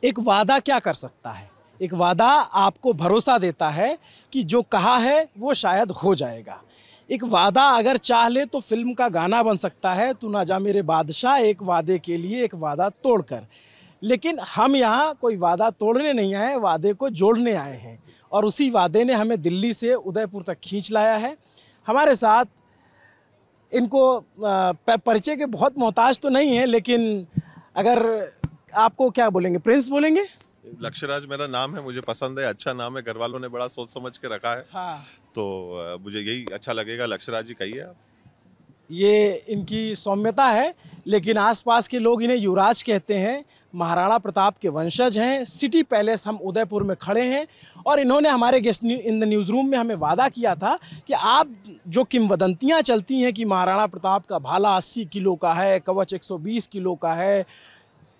एक वादा क्या कर सकता है? एक वादा आपको भरोसा देता है कि जो कहा है वो शायद हो जाएगा। एक वादा अगर चाह ले तो फिल्म का गाना बन सकता है, तू ना जा मेरे बादशाह एक वादे के लिए एक वादा तोड़कर। लेकिन हम यहाँ कोई वादा तोड़ने नहीं आए, वादे को जोड़ने आए हैं और उसी वादे ने हमें दिल्ली से उदयपुर तक खींच लाया है। हमारे साथ इनको परिचय के बहुत मोहताज तो नहीं है, लेकिन अगर आपको क्या बोलेंगे, प्रिंस बोलेंगे? लक्ष्यराज मेरा नाम है, मुझे पसंद है, अच्छा नाम है, घर वालों ने बड़ा सोच समझ के रखा है। हाँ, तो मुझे यही अच्छा लगेगा, लक्ष्यराज जी कहिए आप। ये इनकी सौम्यता है, लेकिन आसपास के लोग इन्हें युवराज कहते हैं। महाराणा प्रताप के वंशज हैं। सिटी पैलेस हम उदयपुर में खड़े हैं और इन्होंने हमारे guest in the news room में हमें वादा किया था कि आप जो किंवदंतियां चलती हैं कि महाराणा प्रताप का भाला 80 किलो का है, कवच 120 किलो का है,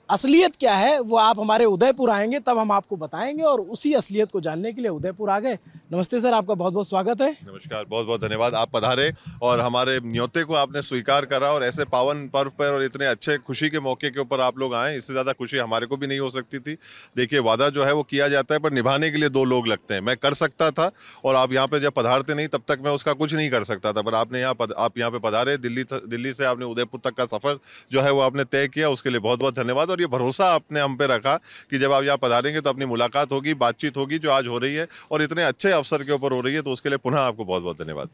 असलियत क्या है वो आप हमारे उदयपुर आएंगे तब हम आपको बताएंगे और उसी असलियत को जानने के लिए उदयपुर आ गए। नमस्ते सर, आपका बहुत बहुत स्वागत है। नमस्कार, बहुत बहुत धन्यवाद, आप पधारे और हमारे न्योते को आपने स्वीकार करा और ऐसे पावन पर्व पर और इतने अच्छे खुशी के मौके के ऊपर आप लोग आए, इससे ज़्यादा खुशी हमारे को भी नहीं हो सकती थी। देखिए, वादा जो है वो किया जाता है पर निभाने के लिए दो लोग लगते हैं। मैं कर सकता था और आप यहाँ पे जब पधारते नहीं तब तक मैं उसका कुछ नहीं कर सकता था, पर आपने आप यहाँ पे पधारे, दिल्ली से आपने उदयपुर तक का सफ़र जो है वो आपने तय किया, उसके लिए बहुत बहुत धन्यवाद। और ये भरोसा आपने हम पे रखा कि जब आप यहाँ पधारेंगे तो अपनी मुलाकात होगी, बातचीत होगी, जो आज हो रही है और इतने अच्छे अवसर के ऊपर हो रही है, तो उसके लिए पुनः आपको बहुत बहुत धन्यवाद।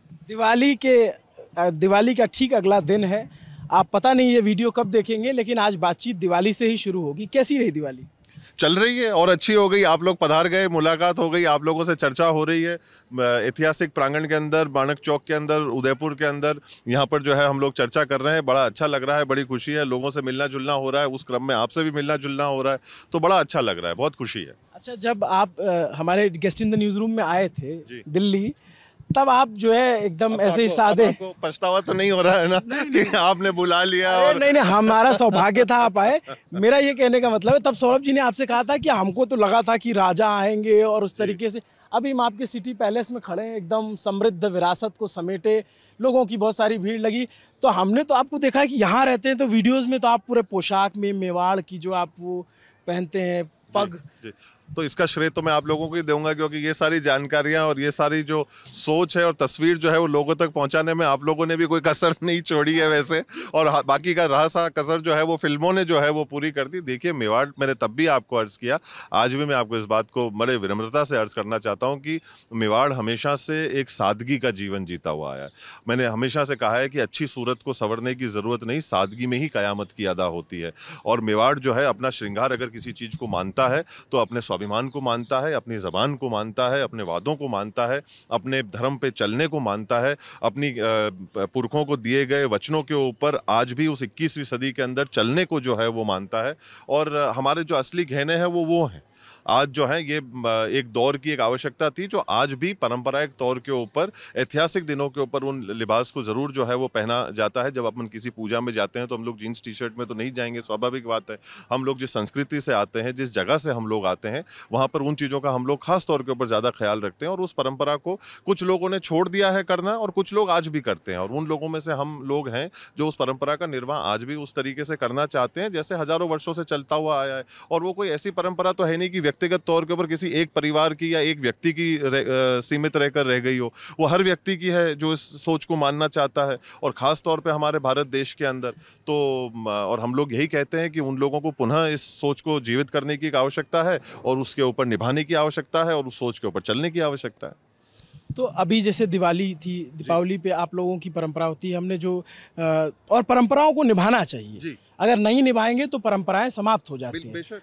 दिवाली का ठीक अगला दिन है। आप पता नहीं ये वीडियो कब देखेंगे, लेकिन आज बातचीत दिवाली से ही शुरू होगी। कैसी रही दिवाली? चल रही है और अच्छी हो गई, आप लोग पधार गए, मुलाकात हो गई, आप लोगों से चर्चा हो रही है ऐतिहासिक प्रांगण के अंदर, माणक चौक के अंदर, उदयपुर के अंदर। यहाँ पर जो है हम लोग चर्चा कर रहे हैं, बड़ा अच्छा लग रहा है, बड़ी खुशी है, लोगों से मिलना जुलना हो रहा है, उस क्रम में आपसे भी मिलना जुलना हो रहा है, तो बड़ा अच्छा लग रहा है, बहुत खुशी है। अच्छा, जब आप हमारे guest in the news room में आए थे दिल्ली, तब आप जो है एकदम ऐसे ही सादे। आपको पछतावा तो नहीं हो रहा है ना कि आपने बुला लिया? और नहीं, हमारा सौभाग्य था आप आए। मेरा ये कहने का मतलब है, तब सौरभ जी ने आपसे कहा था कि हमको तो लगा था कि राजा आएंगे और उस तरीके से। अभी हम आपके सिटी पैलेस में खड़े हैं, एकदम समृद्ध विरासत को समेटे, लोगों की बहुत सारी भीड़ लगी। तो हमने तो आपको देखा है कि यहाँ रहते हैं, तो वीडियोज़ में तो आप पूरे पोशाक में मेवाड़ की जो आप वो पहनते हैं, पग। जी, तो इसका श्रेय तो मैं आप लोगों को ही दूंगा, क्योंकि ये सारी जानकारियां और ये सारी जो सोच है और तस्वीर जो है वो लोगों तक पहुंचाने में आप लोगों ने भी कोई कसर नहीं छोड़ी है वैसे, और बाकी का रहा सा कसर जो है वो फिल्मों ने जो है वो पूरी कर दी। देखिए, मेवाड़ मैंने तब भी आपको अर्ज किया, आज भी मैं आपको इस बात को बड़े विनम्रता से अर्ज करना चाहता हूँ कि मेवाड़ हमेशा से एक सादगी का जीवन जीता हुआ आया है। मैंने हमेशा से कहा है कि अच्छी सूरत को संवरने की ज़रूरत नहीं, सादगी में ही कयामत की अदा होती है। और मेवाड़ जो है अपना श्रृंगार अगर किसी चीज़ को मानता है तो अपने स्वाभिमान को मानता है, अपनी ज़बान को मानता है, अपने वादों को मानता है, अपने धर्म पे चलने को मानता है, अपनी पुरखों को दिए गए वचनों के ऊपर आज भी उस 21वीं सदी के अंदर चलने को जो है वो मानता है। और हमारे जो असली गहने हैं वो हैं। आज जो है ये एक दौर की एक आवश्यकता थी, जो आज भी पारंपरिक तौर के ऊपर, ऐतिहासिक दिनों के ऊपर उन लिबास को ज़रूर जो है वो पहना जाता है। जब अपन किसी पूजा में जाते हैं तो हम लोग जीन्स टी शर्ट में तो नहीं जाएंगे, स्वाभाविक बात है। हम लोग जिस संस्कृति से आते हैं, जिस जगह से हम लोग आते हैं, वहाँ पर उन चीज़ों का हम लोग खास तौर के ऊपर ज़्यादा ख्याल रखते हैं। और उस परंपरा को कुछ लोगों ने छोड़ दिया है करना और कुछ लोग आज भी करते हैं, और उन लोगों में से हम लोग हैं जो उस परंपरा का निर्वाह आज भी उस तरीके से करना चाहते हैं जैसे हज़ारों वर्षों से चलता हुआ आया है। और वो कोई ऐसी परंपरा तो है नहीं कि व्यक्तिगत तौर के ऊपर किसी एक परिवार की या एक व्यक्ति की सीमित रहकर रह गई हो। वो हर व्यक्ति की है जो इस सोच को मानना चाहता है, और ख़ास तौर पे हमारे भारत देश के अंदर तो और हम लोग यही कहते हैं कि उन लोगों को पुनः इस सोच को जीवित करने की एक आवश्यकता है और उसके ऊपर निभाने की आवश्यकता है और उस सोच के ऊपर चलने की आवश्यकता है। तो अभी जैसे दिवाली थी, दीपावली पे आप लोगों की परंपरा होती है, हमने जो और परंपराओं को निभाना चाहिए। अगर नहीं निभाएंगे तो परंपराएं समाप्त हो जाती हैं।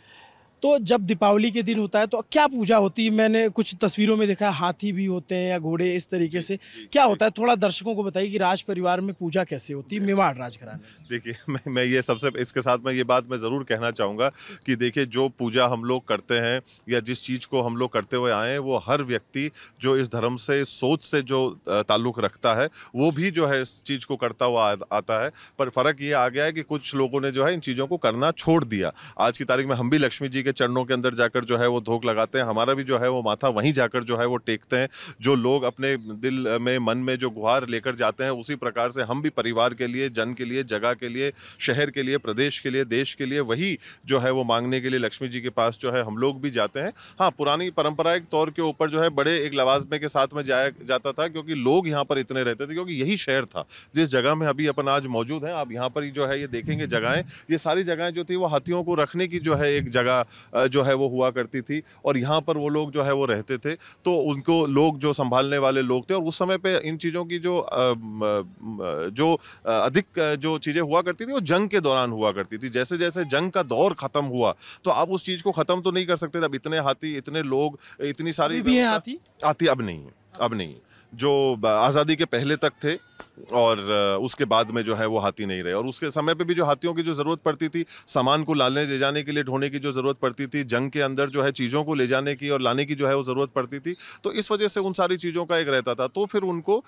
तो जब दीपावली के दिन होता है तो क्या पूजा होती है? मैंने कुछ तस्वीरों में देखा है हाथी भी होते हैं या घोड़े, इस तरीके से क्या होता है? थोड़ा दर्शकों को बताइए कि राज परिवार में पूजा कैसे होती है मेवाड़ राजघराने। देखिए, मैं ये सबसे इसके साथ मैं ये बात मैं ज़रूर कहना चाहूँगा कि देखिए, जो पूजा हम लोग करते हैं या जिस चीज़ को हम लोग करते हुए आए हैं, वो हर व्यक्ति जो इस धर्म से, सोच से जो ताल्लुक़ रखता है, वो भी जो है इस चीज़ को करता हुआ आता है। पर फ़र्क ये आ गया है कि कुछ लोगों ने जो है इन चीज़ों को करना छोड़ दिया। आज की तारीख में हम भी लक्ष्मी जी के के चरणों के अंदर जाकर जो है वो धोख लगाते हैं, हमारा भी जो है वो माथा वहीं जाकर जो है वो टेकते हैं। जो लोग अपने दिल में, मन में जो गुहार लेकर जाते हैं, उसी प्रकार से हम भी परिवार के लिए, जन के लिए, जगह के लिए, शहर के लिए, प्रदेश के लिए, देश के लिए वही जो है वो मांगने के लिए लक्ष्मी जी के पास जो है हम लोग भी जाते हैं। हाँ, पुरानी परंपराइक तौर के ऊपर जो है बड़े एक लवाजमे के साथ में जाया जाता था, क्योंकि लोग यहाँ पर इतने रहते थे, क्योंकि यही शहर था जिस जगह में अभी अपन आज मौजूद हैं। आप यहाँ पर ही जो है ये देखेंगे जगहें, ये सारी जगहें जो थी वो हाथियों को रखने की जो है एक जगह जो है वो हुआ करती थी, और यहाँ पर वो लोग जो है वो रहते थे। तो उनको लोग जो संभालने वाले लोग थे, और उस समय पे इन चीज़ों की जो अधिक जो चीज़ें हुआ करती थी वो जंग के दौरान हुआ करती थी। जैसे जैसे जंग का दौर खत्म हुआ तो आप उस चीज़ को ख़त्म तो नहीं कर सकते थे। अब इतने हाथी, इतने लोग, इतनी सारी अभी भी है हाथी? हाथी अब नहीं है, अब नहीं है। जो आज़ादी के पहले तक थे, और उसके बाद में जो है वो हाथी नहीं रहे। और उसके समय पे भी जो हाथियों की जो ज़रूरत पड़ती थी, सामान को लाने ले जाने के लिए, ढोने की जो ज़रूरत पड़ती थी, जंग के अंदर जो है चीज़ों को ले जाने की और लाने की जो है वो ज़रूरत पड़ती थी, तो इस वजह से उन सारी चीज़ों का एक रहता था। तो फिर उनको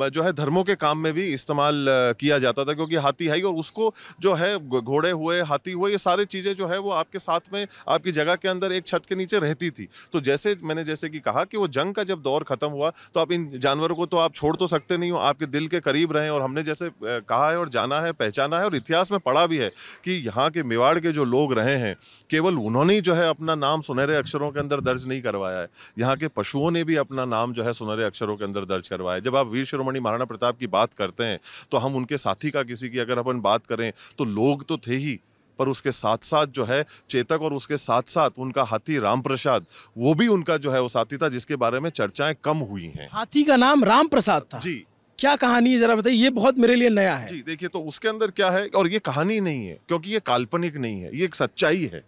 जो है धर्मों के काम में भी इस्तेमाल किया जाता था, क्योंकि हाथी है ही, और उसको जो है घोड़े हुए, हाथी हुए, ये सारी चीज़ें जो है वो आपके साथ में आपकी जगह के अंदर एक छत के नीचे रहती थी। तो मैंने जैसे कि कहा कि वो जंग का जब दौर खत्म हुआ, तो अब इन जानवरों को तो आप छोड़ तो सकते नहीं हो, आपके दिल के करीब रहे। और हमने जैसे कहा है और जाना है, पहचाना है, और इतिहास में पढ़ा भी है कि यहाँ के मेवाड़ के जो लोग रहे हैं, केवल उन्होंने ही जो है अपना नाम सुनहरे अक्षरों के अंदर दर्ज नहीं करवाया है, यहाँ के पशुओं ने भी अपना नाम जो है सुनहरे अक्षरों के अंदर दर्ज करवाया है। जब आप वीर शिरोमणि महाराणा प्रताप की बात करते हैं, तो हम उनके साथी का किसी की अगर अपन बात करें, तो लोग तो थे ही, पर उसके साथ साथ जो है चेतक, और उसके साथ साथ उनका हाथी राम प्रसाद, वो भी उनका जो है वो साथी था, जिसके बारे में चर्चाएं कम हुई हैं। हाथी का नाम राम प्रसाद था? जी। क्या कहानी है, जरा बताइए, ये बहुत मेरे लिए नया है। जी, देखिए, तो उसके अंदर क्या है, और ये कहानी नहीं है, क्योंकि ये काल्पनिक नहीं है, ये एक सच्चाई है,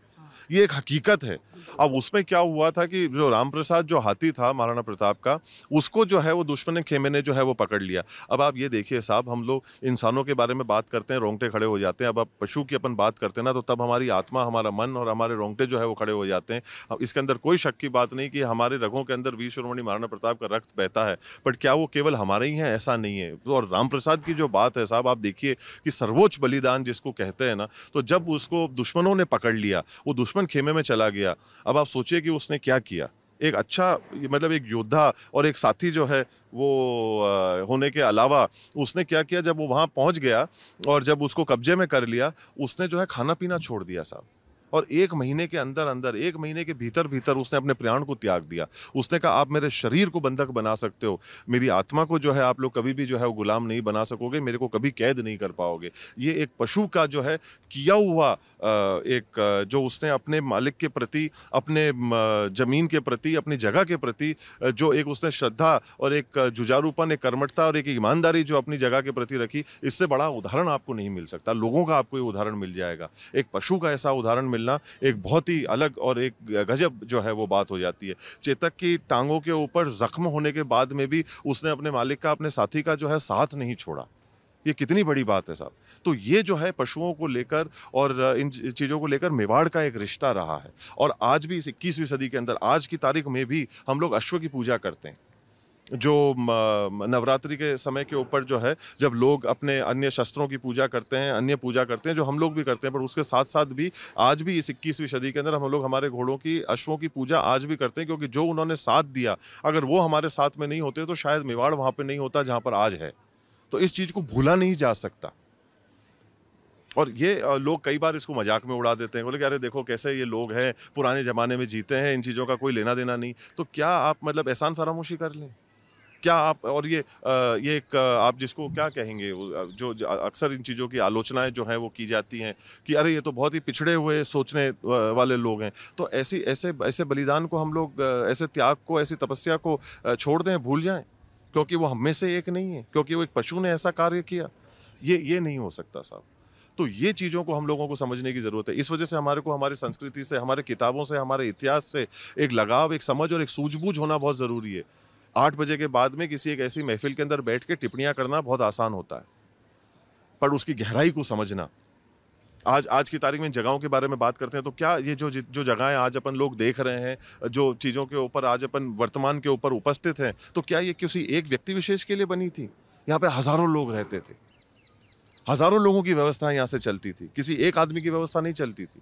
ये एक हकीकत है। अब उसमें क्या हुआ था कि जो राम प्रसाद जो हाथी था महाराणा प्रताप का, उसको जो है वो दुश्मन खेमे ने जो है वो पकड़ लिया। अब आप ये देखिए साहब, हम लोग इंसानों के बारे में बात करते हैं, रोंगटे खड़े हो जाते हैं। अब आप पशु की अपन बात करते हैं ना, तो तब हमारी आत्मा, हमारा मन और हमारे रोंगटे जो है वो खड़े हो जाते हैं। अब इसके अंदर कोई शक की बात नहीं कि हमारे रगों के अंदर वीर शिरोमणि महाराणा प्रताप का रक्त बहता है, बट क्या वो केवल हमारे ही हैं? ऐसा नहीं है। और राम प्रसाद की जो बात है साहब, आप देखिए कि सर्वोच्च बलिदान जिसको कहते हैं ना, तो जब उसको दुश्मनों ने पकड़ लिया, वो दुश्मन खेमे में चला गया। अब आप सोचिए कि उसने क्या किया। एक अच्छा, मतलब एक योद्धा और एक साथी जो है वो होने के अलावा उसने क्या किया, जब वो वहां पहुंच गया और जब उसको कब्जे में कर लिया, उसने जो है खाना पीना छोड़ दिया साहब। और 1 महीने के अंदर अंदर, 1 महीने के भीतर भीतर उसने अपने प्राण को त्याग दिया। उसने कहा, आप मेरे शरीर को बंधक बना सकते हो, मेरी आत्मा को जो है आप लोग कभी भी जो है वो गुलाम नहीं बना सकोगे, मेरे को कभी कैद नहीं कर पाओगे। ये एक पशु का जो है किया हुआ जो उसने अपने मालिक के प्रति, अपने जमीन के प्रति, अपनी जगह के प्रति जो एक उसने श्रद्धा और एक जुझारूपन, एक कर्मठता और एक ईमानदारी जो अपनी जगह के प्रति रखी, इससे बड़ा उदाहरण आपको नहीं मिल सकता। लोगों का आपको ये उदाहरण मिल जाएगा, एक पशु का ऐसा उदाहरण मिलना एक बहुत ही अलग और एक गजब जो है वो बात हो जाती है। चेतक की टांगों के ऊपर जख्म होने के बाद में भी उसने अपने मालिक का, अपने साथी का जो है साथ नहीं छोड़ा। ये कितनी बड़ी बात है साहब। तो ये जो है पशुओं को लेकर और इन चीज़ों को लेकर मेवाड़ का एक रिश्ता रहा है। और आज भी इस 21वीं सदी के अंदर, आज की तारीख में भी हम लोग अश्व की पूजा करते हैं। जो नवरात्रि के समय के ऊपर जो है, जब लोग अपने अन्य शस्त्रों की पूजा करते हैं, अन्य पूजा करते हैं, जो हम लोग भी करते हैं, पर उसके साथ साथ भी आज भी इस 21वीं सदी के अंदर हम लोग हमारे घोड़ों की, अश्वों की पूजा आज भी करते हैं, क्योंकि जो उन्होंने साथ दिया, अगर वो हमारे साथ में नहीं होते तो शायद मेवाड़ वहाँ पे नहीं होता जहाँ पर आज है। तो इस चीज़ को भूला नहीं जा सकता। और ये लोग कई बार इसको मजाक में उड़ा देते हैं, बोले कि अरे देखो कैसे ये लोग हैं, पुराने ज़माने में जीते हैं, इन चीज़ों का कोई लेना देना नहीं। तो क्या आप मतलब एहसान फरामोशी कर लें? क्या आप, और ये एक आप जिसको क्या कहेंगे, जो अक्सर इन चीज़ों की आलोचनाएं जो हैं वो की जाती हैं कि अरे ये तो बहुत ही पिछड़े हुए सोचने वाले लोग हैं। तो ऐसे बलिदान को हम लोग, ऐसे त्याग को, ऐसी तपस्या को छोड़ दें, भूल जाएं, क्योंकि वो हम में से एक नहीं है, क्योंकि वो एक पशु ने ऐसा कार्य किया। ये नहीं हो सकता साहब। तो ये चीज़ों को हम लोगों को समझने की ज़रूरत है। इस वजह से हमारे को हमारी संस्कृति से, हमारे किताबों से, हमारे इतिहास से एक लगाव, एक समझ और एक सूझबूझ होना बहुत ज़रूरी है। 8 बजे के बाद में किसी एक ऐसी महफिल के अंदर बैठ के टिप्पणियां करना बहुत आसान होता है, पर उसकी गहराई को समझना। आज की तारीख में जगहों के बारे में बात करते हैं, तो क्या ये जो जगहें आज अपन लोग देख रहे हैं, जो चीज़ों के ऊपर आज अपन वर्तमान के ऊपर उपस्थित हैं, तो क्या ये किसी एक व्यक्ति विशेष के लिए बनी थी? यहाँ पे हज़ारों लोग रहते थे। हजारों लोगों की व्यवस्था यहाँ से चलती थी, किसी एक आदमी की व्यवस्था नहीं चलती थी।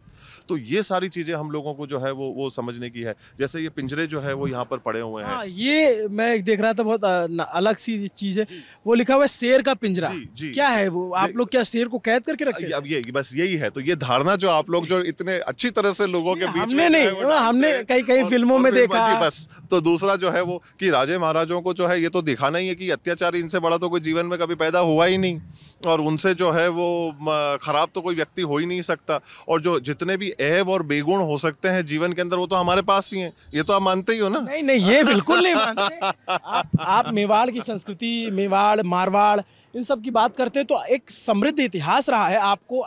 तो ये सारी चीजें हम लोगों को जो है वो समझने की है। जैसे ये पिंजरे जो है वो यहाँ पर पड़े हुए हैं। हाँ, ये मैं एक देख रहा था, बहुत अलग सी चीज है। वो लिखा हुआ है शेर का पिंजरा। जी जी। क्या है वो? आप लोग क्या शेर को कैद करके रखते हैं? अब ये बस यही है। तो ये धारणा जो आप लोग जो इतने अच्छी तरह से लोगों के बीच हमने में नहीं, जो है वो डालते हमने हैं, कई कई और फिल्मों में देखा। जी बस। तो दूसरा जो है वो कि राजे महाराजों को जो है ये तो दिखाना ही है कि अत्याचारी इनसे बड़ा तो कोई जीवन में कभी पैदा हुआ ही नहीं, और उनसे जो है वो खराब तो कोई व्यक्ति हो ही नहीं सकता। और जो जितने भी ऐब और बेगुण हो सकते हैं जीवन के अंदर वो तो हमारे पास ही हैं। ये तो आप मानते ही हो ना? नहीं नहीं, ये बिल्कुल नहीं मानते। आप मेवाड़ की संस्कृति, मेवाड़, मारवाड़, इन सब की बात करते हैं तो एक समृद्ध इतिहास रहा है। आपको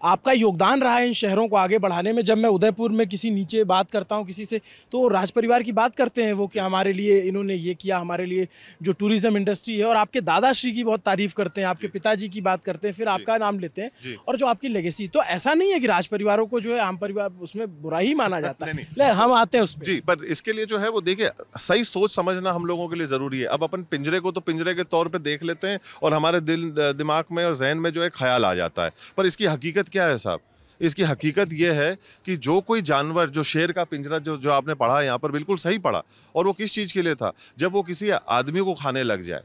आपका योगदान रहा है इन शहरों को आगे बढ़ाने में। जब मैं उदयपुर में किसी नीचे बात करता हूँ किसी से, तो राज परिवार की बात करते हैं वो कि हमारे लिए इन्होंने ये किया, हमारे लिए जो टूरिज्म इंडस्ट्री है। और आपके दादाश्री की बहुत तारीफ करते हैं, आपके पिताजी की बात करते हैं, फिर आपका नाम लेते हैं, और जो आपकी लेगेसी। तो ऐसा नहीं है कि राज परिवारों को जो है आम परिवार उसमें बुरा ही माना जाता है। ले हम आते हैं उस पर जी। पर इसके लिए जो है वो देखिए सही सोच समझना हम लोगों के लिए जरूरी है। अब अपन पिंजरे को तो पिंजरे के तौर पे देख लेते हैं और हमारे दिमाग में और जहन में जो है ख्याल आ जाता है। पर इसकी हकीकत क्या है साहब? इसकी हकीकत यह है कि जो कोई जानवर, जो शेर का पिंजरा जो आपने पढ़ा यहाँ पर, बिल्कुल सही पढ़ा। और वो किस चीज के लिए था? जब वो किसी आदमी को खाने लग जाए,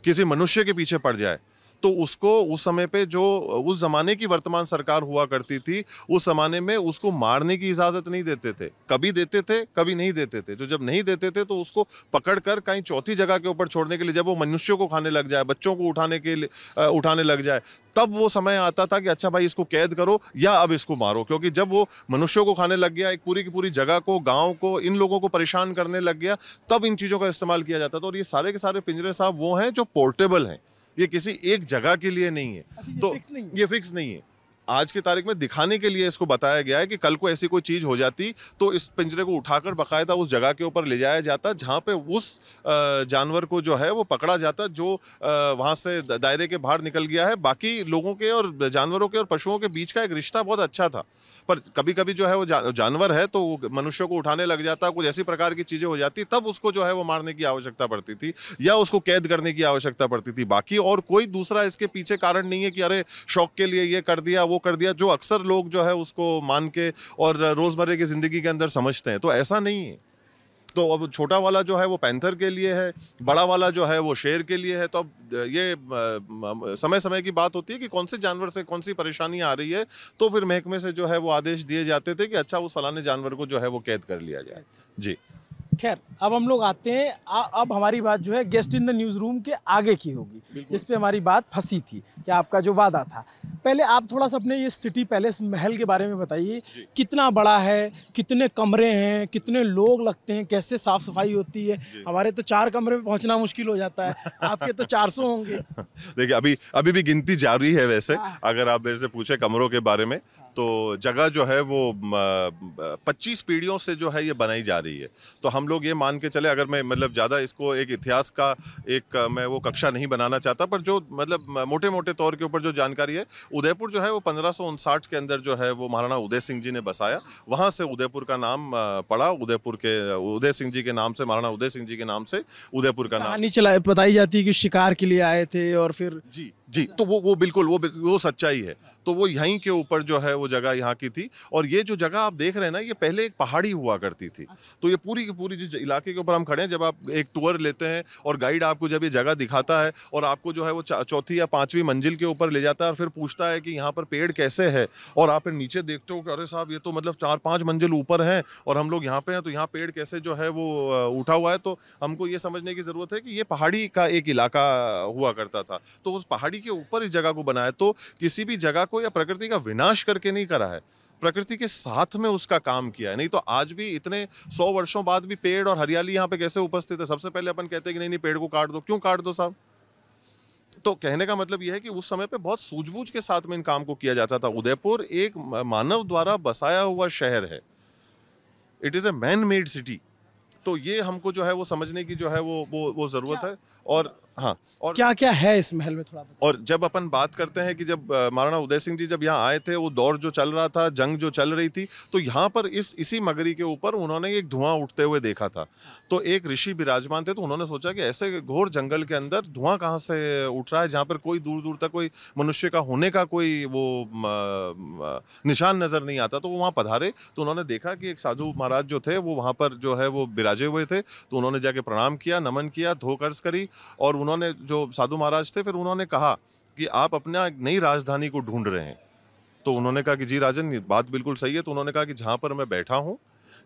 किसी मनुष्य के पीछे पड़ जाए, तो उसको उस समय पे जो उस जमाने की वर्तमान सरकार हुआ करती थी, उस जमाने में उसको मारने की इजाजत नहीं देते थे। कभी देते थे, कभी नहीं देते थे। जो जब नहीं देते थे तो उसको पकड़कर कहीं चौथी जगह के ऊपर छोड़ने के लिए, जब वो मनुष्यों को खाने लग जाए, बच्चों को उठाने लग जाए, तब वो समय आता था कि अच्छा भाई इसको कैद करो या अब इसको मारो। क्योंकि जब वो मनुष्यों को खाने लग गया, एक पूरी की पूरी जगह को, गांव को, इन लोगों को परेशान करने लग गया, तब इन चीजों का इस्तेमाल किया जाता था। और ये सारे के सारे पिंजरे साहब वो हैं जो पोर्टेबल हैं, ये किसी एक जगह के लिए नहीं है। तो ये फिक्स नहीं है। आज की तारीख में दिखाने के लिए इसको बताया गया है कि कल को ऐसी कोई चीज हो जाती तो इस पिंजरे को उठाकर बाकायदा उस जगह के ऊपर ले जाया जाता जहां पे उस जानवर को जो है वो पकड़ा जाता जो वहां से दायरे के बाहर निकल गया है। बाकी लोगों के और जानवरों के और पशुओं के बीच का एक रिश्ता बहुत अच्छा था। पर कभी कभी जो है वो जानवर है तो मनुष्य को उठाने लग जाता, कुछ ऐसी प्रकार की चीजें हो जाती, तब उसको जो है वो मारने की आवश्यकता पड़ती थी या उसको कैद करने की आवश्यकता पड़ती थी। बाकी और कोई दूसरा इसके पीछे कारण नहीं है कि अरे शौक के लिए ये कर दिया, वो कर दिया, जो अक्सर लोग जो है उसको मान के और रोजमर्रे की जिंदगी के अंदर समझते हैं। तो ऐसा नहीं है। तो अब छोटा वाला जो है वो पैंथर के लिए है, बड़ा वाला जो है वो शेर के लिए है। तो अब ये समय समय की बात होती है कि कौन से जानवर से कौन सी परेशानी आ रही है, तो फिर महकमे से जो है वो आदेश दिए जाते थे कि अच्छा उस फलाने जानवर को जो है वो कैद कर लिया जाए। जी। खैर, अब हम लोग आते हैं, अब हमारी बात जो है guest in the news room के आगे की होगी, जिस पे हमारी बात फंसी थी कि आपका जो वादा था। पहले आप थोड़ा सा अपने ये सिटी पैलेस महल के बारे में बताइए। कितना बड़ा है, कितने कमरे हैं, कितने लोग लगते हैं, कैसे साफ सफाई होती है? हमारे तो 4 कमरे में पहुंचना मुश्किल हो जाता है, आपके तो 400 होंगे। देखिए अभी भी गिनती जारी है। वैसे अगर आप मेरे से पूछे कमरों के बारे में, तो जगह जो है वो 25 पीढ़ियों से जो है ये बनाई जा रही है। तो हम लोग ये मान के चले, अगर मैं मतलब ज़्यादा इसको एक इतिहास का एक मैं वो कक्षा नहीं बनाना चाहता, पर जो मतलब मोटे मोटे तौर के ऊपर जो जानकारी है, उदयपुर जो है वो 1559 के अंदर जो है वो महाराणा उदय सिंह जी ने बसाया। वहाँ से उदयपुर का नाम पड़ा। उदयपुर के उदय सिंह जी के नाम से, महाराणा उदय सिंह जी के नाम से उदयपुर का नाम चला बताई जाती है कि शिकार के लिए आए थे और फिर जी। तो वो बिल्कुल वो सच्चाई है। तो वो यहीं के ऊपर जो है वो जगह यहाँ की थी। और ये जो जगह आप देख रहे हैं ना, ये पहले एक पहाड़ी हुआ करती थी। तो ये पूरी की पूरी जिस इलाके के ऊपर हम खड़े हैं, जब आप एक टूर लेते हैं और गाइड आपको जब ये जगह दिखाता है और आपको जो है वो चौथी या 5वीं मंजिल के ऊपर ले जाता है और फिर पूछता है कि यहाँ पर पेड़ कैसे है, और आप फिर नीचे देखते हो कि अरे साहब ये तो मतलब 4-5 मंजिल ऊपर है और हम लोग यहाँ पे हैं, तो यहाँ पेड़ कैसे जो है वो उठा हुआ है। तो हमको ये समझने की जरूरत है कि ये पहाड़ी का एक इलाका हुआ करता था। तो उस पहाड़ी के ऊपर इस जगह को बनाया, तो किसी भी जगह को या प्रकृति का विनाश करके नहीं करा है, प्रकृति के साथ में उसका काम किया है। नहीं तो आज भी इतने 100 वर्षों बाद भी पेड़ और हरियाली यहाँ पे कैसे उपस्थित है? सबसे पहले अपन कहते हैं कि नहीं पेड़ को काट दो। क्यों काट दो साहब? तो कहने का मतलब यह है कि उस समय पे बहुत सूझबूझ के साथ में इन काम को किया जाता था। उदयपुर एक मानव द्वारा बसाया हुआ शहर है। It is a man made city. तो ये हमको जो है वो समझने की जो है वो जरूरत है। और हाँ, और क्या क्या है इस महल में, थोड़ा बताइए। और जब अपन बात करते हैं कि जब महाराणा उदय सिंह जी जब यहाँ आए थे, वो दौर जो चल रहा था, जंग जो चल रही थी, तो यहाँ पर इसी मगरी के ऊपर उन्होंने एक धुआं उठते हुए देखा था। तो एक ऋषि विराजमान थे, तो उन्होंने सोचा कि ऐसे घोर जंगल के अंदर धुआं कहाँ से उठ रहा है, जहाँ पर कोई दूर दूर तक कोई मनुष्य का होने का कोई वो निशान नजर नहीं आता। तो वो वहाँ पधारे, तो उन्होंने देखा कि एक साधु महाराज जो थे वो वहाँ पर जो है वो विराजे हुए थे। तो उन्होंने जाके प्रणाम किया, नमन किया, धो कर्ज करी, और उन्होंने जो साधु महाराज थे फिर उन्होंने कहा कि आप अपना एक नई राजधानी को ढूंढ रहे हैं। तो उन्होंने कहा कि जी राजन, ये बात बिल्कुल सही है। तो उन्होंने कहा कि जहाँ पर मैं बैठा हूँ,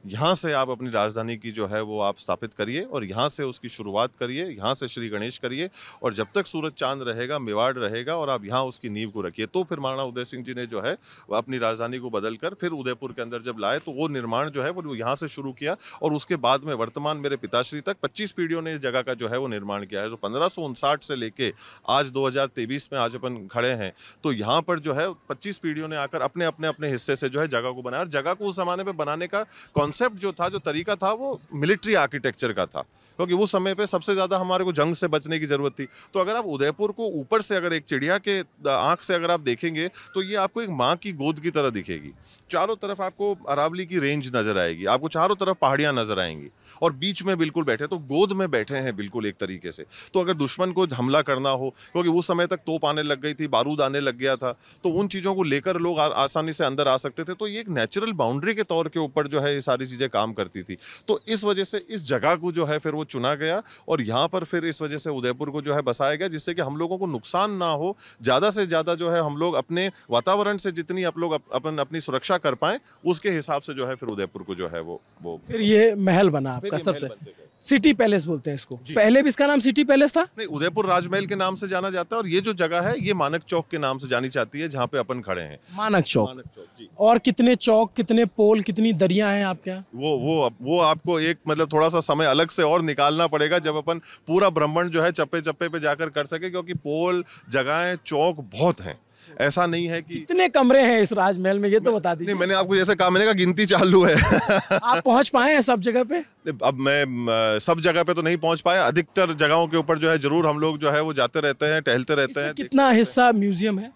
यहाँ से आप अपनी राजधानी की जो है वो आप स्थापित करिए, और यहाँ से उसकी शुरुआत करिए, यहाँ से श्री गणेश करिए, और जब तक सूरज चांद रहेगा, मेवाड़ रहेगा, और आप यहाँ उसकी नींव को रखिए। तो फिर महाराणा उदय सिंह जी ने जो है वो अपनी राजधानी को बदलकर फिर उदयपुर के अंदर जब लाए, तो वो निर्माण जो है वो यहाँ से शुरू किया, और उसके बाद में वर्तमान मेरे पिताश्री तक 25 पीढ़ियों ने इस जगह का जो है वो निर्माण किया है। तो 1559 से लेके आज 2023 में आज अपन खड़े हैं, तो यहाँ पर जो है 25 पीढ़ियों ने आकर अपने अपने अपने हिस्से से जो है जगह को बनाया। और जगह को उस जमाने में बनाने का कॉन्सेप्ट जो था, जो तरीका था, वो मिलिट्री आर्किटेक्चर का था, क्योंकि उस समय पे सबसे ज्यादा हमारे को जंग से बचने की जरूरत थी। तो अगर आप उदयपुर को ऊपर से अगर एक चिड़िया के आंख से अगर आप देखेंगे, तो ये आपको एक माँ की गोद की तरह दिखेगी। चारों तरफ आपको अरावली की रेंज नजर आएगी, आपको चारों तरफ पहाड़ियां नजर आएंगी, और बीच में बिल्कुल बैठे, तो गोद में बैठे हैं बिल्कुल एक तरीके से। तो अगर दुश्मन को हमला करना हो, क्योंकि उस समय तक तोप आने लग गई थी, बारूद आने लग गया था, तो उन चीजों को लेकर लोग आसानी से अंदर आ सकते थे। तो ये एक नेचुरल बाउंड्री के तौर के ऊपर जो है ये सारी चीजें काम करती थी। तो इस वजह से इस जगह को जो है फिर वो चुना गया, और यहाँ पर फिर इस वजह से उदयपुर को जो है बसाया गया, जिससे कि हम लोगों को नुकसान ना हो, ज्यादा से ज्यादा जो है हम लोग अपने वातावरण से जितनी आप लोग अपनी सुरक्षा कर पाए, उसके हिसाब से जो है फिर उदयपुर को जो है वो फिर ये महल बना फिर आपका ये सबसे, महल बनते गए। सिटी पैलेस बोलते हैं इसको। पहले भी इसका नाम सिटी पैलेस था? नहीं, उदयपुर राजमहल के नाम से जाना जाता है, और ये जो जगह है ये मानक चौक के नाम से जानी जाती है, जहाँ पे अपन खड़े हैं। मानक चौक। मानक चौक, जी। और कितने चौक, कितने पोल, कितनी दरिया हैं आपके यहाँ? वो आपको एक मतलब थोड़ा सा समय अलग से और निकालना पड़ेगा, जब अपन पूरा भ्रमण जो है चप्पे चप्पे पे जाकर कर सके, क्योंकि पोल, जगहें, चौक बहुत हैं। ऐसा नहीं है कि कितने कमरे हैं इस राजमहल में, ये तो बता दीजिए। नहीं, मैंने आपको जैसे कहा, मैंने कहा गिनती चालू है। आप पहुंच पाए हैं सब जगह पे? अब मैं सब जगह पे तो नहीं पहुंच पाया, अधिकतर जगहों के ऊपर जो है जरूर हम लोग जो है वो जाते रहते हैं, टहलते रहते हैं। कितना हिस्सा म्यूजियम है?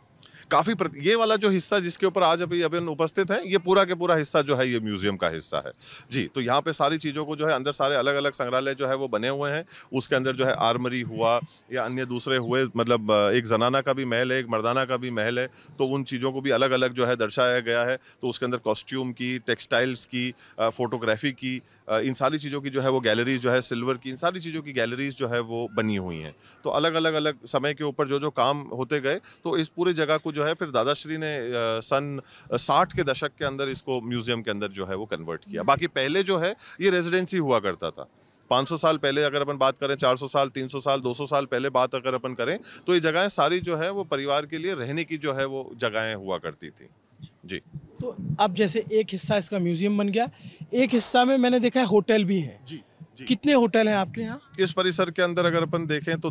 काफी ये वाला जो हिस्सा जिसके ऊपर आज अभी उपस्थित है, ये पूरा के पूरा हिस्सा जो है ये म्यूजियम का हिस्सा है जी। तो यहाँ पे सारी चीजों को जो है अंदर सारे अलग अलग संग्रहालय जो है वो बने हुए हैं। उसके अंदर जो है आर्मरी हुआ या अन्य दूसरे हुए, मतलब एक जनाना का भी महल है, एक मर्दाना का भी महल है, तो उन चीज़ों को भी अलग अलग जो है दर्शाया गया है। तो उसके अंदर कॉस्ट्यूम की, टेक्सटाइल्स की, फोटोग्राफी की, इन सारी चीज़ों की जो है वो गैलरीज जो है, सिल्वर की, इन सारी चीज़ों की गैलरीज जो है वो बनी हुई हैं। तो अलग अलग समय के ऊपर जो जो काम होते गए, तो इस पूरे जगह को जो है फिर दादाश्री ने सन 60 के दशक के अंदर इसको म्यूजियम के अंदर जो है वो कन्वर्ट किया। बाकी पहले जो है ये रेजिडेंसी हुआ करता था। 500 साल पहले अगर अपन बात करें, 400 साल, 300 साल, 200 साल पहले बात अगर अपन करें, तो ये जगहें सारी जो है वो परिवार के लिए रहने की जो है वो जगहें हुआ करती थी जी। तो अब जैसे एक हिस्सा इसका म्यूजियम बन गया, एक हिस्सा में मैंने देखा है होटल भी है जी जी। कितने होटल हैं आपके यहाँ? इस परिसर के अंदर अगर अपन देखें तो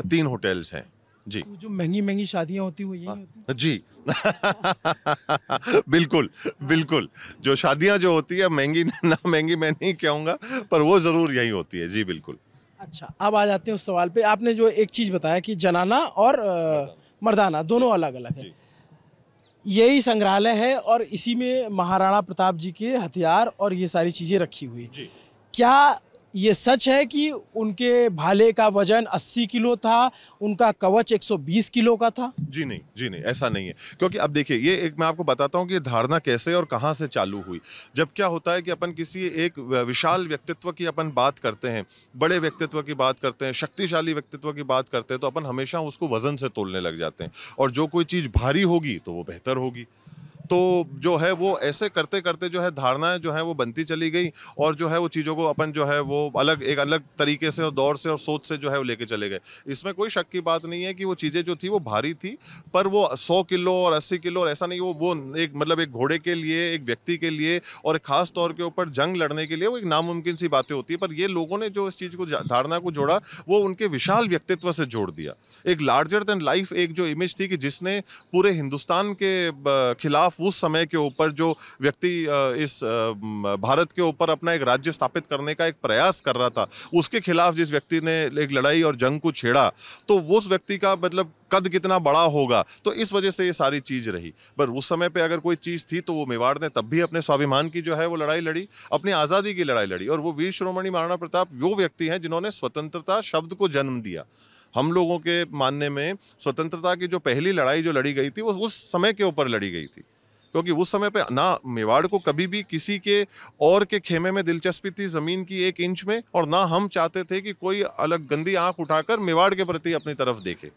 3 होटल्स हैं जी। तो जो महंगी महंगी शादियाँ होती हैं वो यही होती हैं? जी। बिल्कुल बिल्कुल, जो शादियां जो होती है महंगी ना महंगी मैं नहीं कहूँगा, पर वो जरूर यही होती है जी, बिल्कुल। अच्छा, अब आ जाते हैं उस सवाल पे। आपने जो एक चीज़ बताया कि जनाना और मर्दाना दोनों अलग अलग है, यही संग्रहालय है और इसी में महाराणा प्रताप जी के हथियार और ये सारी चीज़ें रखी हुई। क्या ये सच है कि उनके भाले का वजन 80 किलो था, उनका कवच 120 किलो का था? जी नहीं, ऐसा नहीं है। क्योंकि अब देखिए, ये एक मैं आपको बताता हूँ कि ये धारणा कैसे और कहाँ से चालू हुई। जब क्या होता है कि अपन किसी एक विशाल व्यक्तित्व की अपन बात करते हैं, बड़े व्यक्तित्व की बात करते हैं, शक्तिशाली व्यक्तित्व की बात करते हैं, तो अपन हमेशा उसको वजन से तोलने लग जाते हैं, और जो कोई चीज़ भारी होगी तो वो बेहतर होगी। तो जो है वो ऐसे करते करते जो है धारणाएं जो है वो बनती चली गई, और जो है वो चीज़ों को अपन जो है वो एक अलग तरीके से और दौर से और सोच से जो है वो लेके चले गए। इसमें कोई शक की बात नहीं है कि वो चीज़ें जो थी वो भारी थी, पर वो 100 किलो और 80 किलो और ऐसा नहीं, वो एक मतलब एक घोड़े के लिए, एक व्यक्ति के लिए और ख़ास तौर के ऊपर जंग लड़ने के लिए वो एक नामुमकिन सी बातें होती है। पर ये लोगों ने जो इस चीज़ को, धारणा को जोड़ा, वो उनके विशाल व्यक्तित्व से जोड़ दिया। एक लार्जर देन लाइफ एक जो इमेज थी कि जिसने पूरे हिंदुस्तान के खिलाफ सिर्फ उस समय के ऊपर जो व्यक्ति इस भारत के ऊपर अपना एक राज्य स्थापित करने का एक प्रयास कर रहा था, उसके खिलाफ जिस व्यक्ति ने एक लड़ाई और जंग को छेड़ा, तो उस व्यक्ति का मतलब कद कितना बड़ा होगा, तो इस वजह से ये सारी चीज रही। पर उस समय पे अगर कोई चीज थी तो वो मेवाड़ ने तब भी अपने स्वाभिमान की जो है वो लड़ाई लड़ी, अपनी आजादी की लड़ाई लड़ी। और वो वीर शिरोमणि महाराणा प्रताप वो व्यक्ति हैं जिन्होंने स्वतंत्रता शब्द को जन्म दिया। हम लोगों के मानने में स्वतंत्रता की जो पहली लड़ाई जो लड़ी गई थी वो उस समय के ऊपर लड़ी गई थी, क्योंकि उस समय पे ना मेवाड़ को कभी भी किसी के और के खेमे में दिलचस्पी थी जमीन की 1 इंच में, और ना हम चाहते थे कि कोई अलग गंदी आंख उठाकर मेवाड़ के प्रति अपनी तरफ देखे।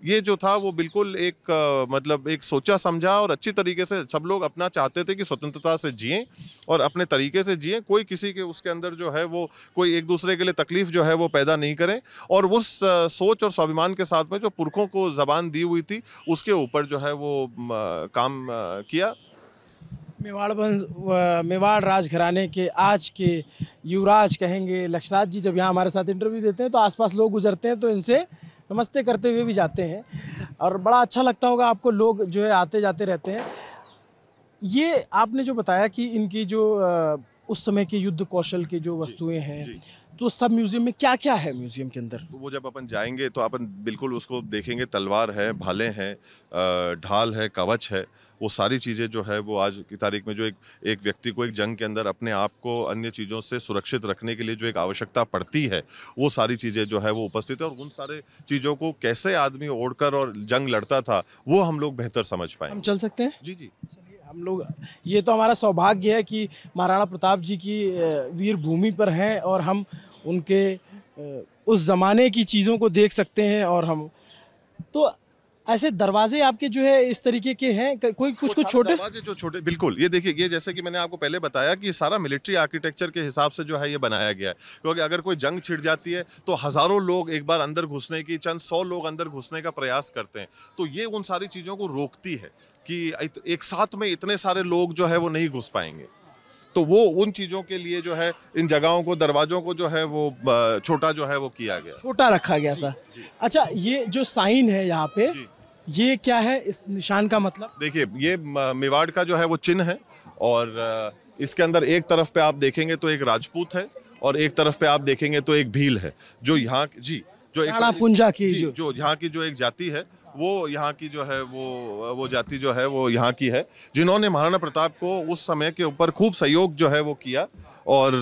ये जो था वो बिल्कुल एक मतलब एक सोचा समझा और अच्छी तरीके से सब लोग अपना चाहते थे कि स्वतंत्रता से जिएं और अपने तरीके से जिएं, कोई किसी के उसके अंदर जो है वो कोई एक दूसरे के लिए तकलीफ जो है वो पैदा नहीं करें। और उस सोच और स्वाभिमान के साथ में जो पुरखों को जबान दी हुई थी उसके ऊपर जो है वो काम किया। मेवाड़ राजघराने के आज के युवराज कहेंगे लक्षराज जी, जब यहाँ हमारे साथ इंटरव्यू देते हैं तो आसपास लोग गुजरते हैं तो इनसे नमस्ते करते हुए भी जाते हैं और बड़ा अच्छा लगता होगा आपको, लोग जो है आते जाते रहते हैं। ये आपने जो बताया कि इनकी जो उस समय के युद्ध कौशल की जो वस्तुएं हैं, तो सब म्यूजियम में क्या क्या है म्यूजियम के अंदर? वो जब अपन जाएंगे तो अपन बिल्कुल उसको देखेंगे, तलवार है, भाले हैं, ढाल है, कवच है, वो सारी चीज़ें जो है वो आज की तारीख में जो एक व्यक्ति को एक जंग के अंदर अपने आप को अन्य चीज़ों से सुरक्षित रखने के लिए जो एक आवश्यकता पड़ती है, वो सारी चीज़ें जो है वो उपस्थित है। और उन सारे चीज़ों को कैसे आदमी ओढ़कर और जंग लड़ता था वो हम लोग बेहतर समझ पाए। हम चल सकते हैं? जी जी, हम लोग, ये तो हमारा सौभाग्य है कि महाराणा प्रताप जी की वीर भूमि पर हैं और हम उनके उस ज़माने की चीज़ों को देख सकते हैं। और हम तो ऐसे दरवाजे आपके जो है इस तरीके के हैं, कोई कुछ छोटे दरवाजे जो छोटे, बिल्कुल ये देखिए, ये जैसे कि मैंने आपको पहले बताया कि सारा मिलिट्री आर्किटेक्चर के हिसाब से जो है ये बनाया गया है, क्योंकि अगर कोई जंग छिड़ जाती है तो हजारों लोग एक बार अंदर घुसने की, चंद 100 लोग अंदर घुसने का प्रयास करते हैं, तो ये उन सारी चीज़ों को रोकती है कि एक साथ में इतने सारे लोग जो है वो नहीं घुस पाएंगे। तो वो उन चीज़ों के लिए जो है इन जगहों को, दरवाजों को जो है वो छोटा जो है वो किया गया, छोटा रखा गया था। अच्छा, ये जो साइन है यहाँ पे, ये क्या है, इस निशान का मतलब? देखिए, ये मेवाड़ का जो है वो चिन्ह है, और इसके अंदर एक तरफ पे आप देखेंगे तो एक राजपूत है और एक तरफ पे आप देखेंगे तो एक भील है, जो यहाँ जो राणा पुंजा की जो यहाँ की जो एक जाति है, वो यहाँ की जो है वो जाति जो है वो यहाँ की है, जिन्होंने महाराणा प्रताप को उस समय के ऊपर खूब सहयोग जो है वो किया और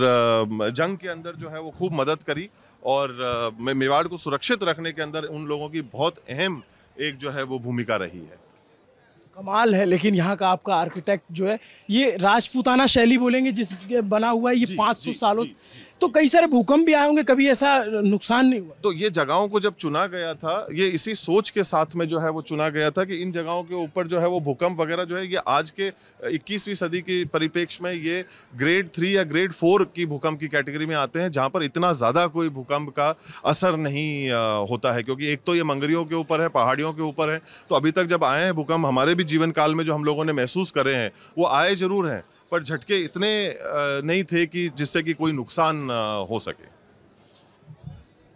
जंग के अंदर जो है वो खूब मदद करी, और मेवाड़ को सुरक्षित रखने के अंदर उन लोगों की बहुत अहम एक जो है वो भूमिका रही है। कमाल है। लेकिन यहाँ का आपका आर्किटेक्ट जो है, ये राजपूताना शैली बोलेंगे जिस बना हुआ है, ये 500 सालों, तो कई सारे भूकंप भी आए होंगे, कभी ऐसा नुकसान नहीं हुआ? तो ये जगहों को जब चुना गया था, ये इसी सोच के साथ में जो है वो चुना गया था कि इन जगहों के ऊपर जो है वो भूकंप वगैरह जो है, ये आज के 21वीं सदी के परिप्रेक्ष्य में ये ग्रेड 3 या ग्रेड 4 की भूकंप की कैटेगरी में आते हैं, जहाँ पर इतना ज़्यादा कोई भूकंप का असर नहीं होता है, क्योंकि एक तो ये मंगरियों के ऊपर है, पहाड़ियों के ऊपर है। तो अभी तक जब आए हैं भूकंप, हमारे भी जीवन काल में जो हम लोगों ने महसूस करे हैं, वो आए जरूर हैं, पर झटके इतने नहीं थे कि जिससे कि कोई नुकसान हो सके।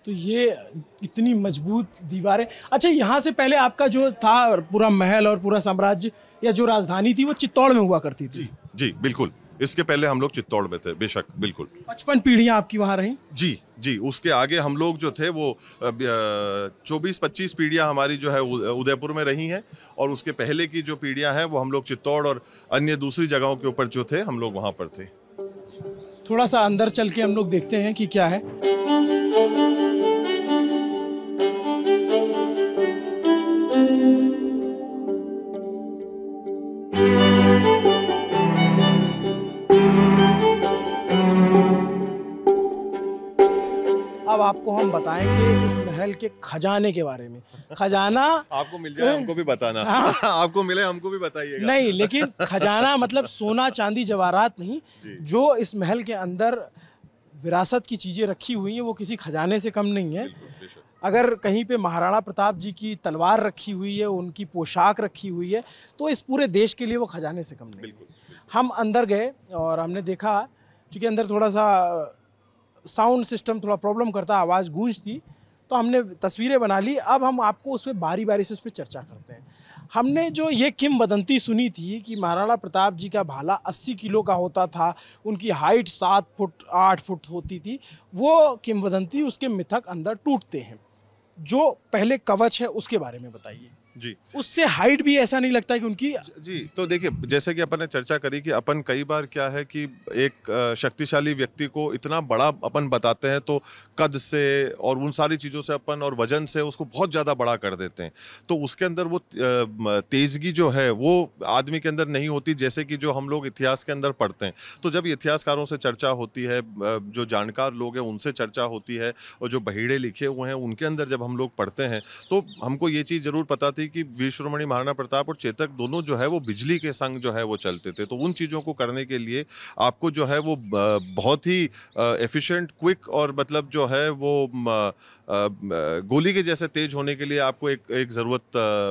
तो ये इतनी मजबूत दीवारें। अच्छा, यहाँ से पहले आपका जो था पूरा महल और पूरा साम्राज्य या जो राजधानी थी वो चित्तौड़ में हुआ करती थी? जी बिल्कुल, इसके पहले हम लोग चित्तौड़ में थे, बेशक, बिल्कुल। 55 पीढ़ियाँ आपकी वहाँ रहीं? जी, उसके आगे हम लोग जो थे वो 24-25 पीढ़ियाँ हमारी जो है उदयपुर में रही हैं, और उसके पहले की जो पीढ़ियाँ हैं वो हम लोग चित्तौड़ और अन्य दूसरी जगहों के ऊपर जो थे हम लोग वहाँ पर थे। थोड़ा सा अंदर चल के हम लोग देखते हैं कि क्या है। अब आपको हम बताएंगे इस महल के खजाने के बारे में। खजाना आपको मिल जाए हमको भी बताना। आपको मिले हमको भी बताइएगा। नहीं, लेकिन खजाना मतलब सोना चांदी जवाहरात नहीं, जो इस महल के अंदर विरासत की चीज़ें रखी हुई हैं वो किसी खजाने से कम नहीं है। अगर कहीं पे महाराणा प्रताप जी की तलवार रखी हुई है, उनकी पोशाक रखी हुई है, तो इस पूरे देश के लिए वो खजाने से कम नहीं है। हम अंदर गए और हमने देखा, चूँकि अंदर थोड़ा सा साउंड सिस्टम थोड़ा प्रॉब्लम करता, आवाज़ गूंजती, तो हमने तस्वीरें बना ली। अब हम आपको उस पर बारी बारी से उस पर चर्चा करते हैं। हमने जो ये किंवदंती सुनी थी कि महाराणा प्रताप जी का भाला 80 किलो का होता था, उनकी हाइट 7 फुट 8 फुट होती थी, वो किंवदंती उसके मिथक अंदर टूटते हैं। जो पहले कवच है उसके बारे में बताइए। जी, उससे हाइट भी ऐसा नहीं लगता कि उनकी। जी, तो देखिए जैसे कि अपन ने चर्चा करी कि अपन कई बार क्या है कि एक शक्तिशाली व्यक्ति को इतना बड़ा अपन बताते हैं तो कद से और उन सारी चीज़ों से अपन और वजन से उसको बहुत ज़्यादा बड़ा कर देते हैं। तो उसके अंदर वो तेजगी जो है वो आदमी के अंदर नहीं होती, जैसे कि जो हम लोग इतिहास के अंदर पढ़ते हैं। तो जब इतिहासकारों से चर्चा होती है, जो जानकार लोग हैं उनसे चर्चा होती है, और जो बहीड़े लिखे हुए हैं उनके अंदर जब हम लोग पढ़ते हैं, तो हमको ये चीज़ ज़रूर पता थी कि वीर शिरोमणि महाराणा प्रताप और चेतक दोनों जो है वो बिजली के संग जो है वो चलते थे। तो उन चीज़ों को करने के लिए आपको जो है वो बहुत ही एफिशिएंट, क्विक और मतलब जो है वो गोली के जैसे तेज होने के लिए आपको एक ज़रूरत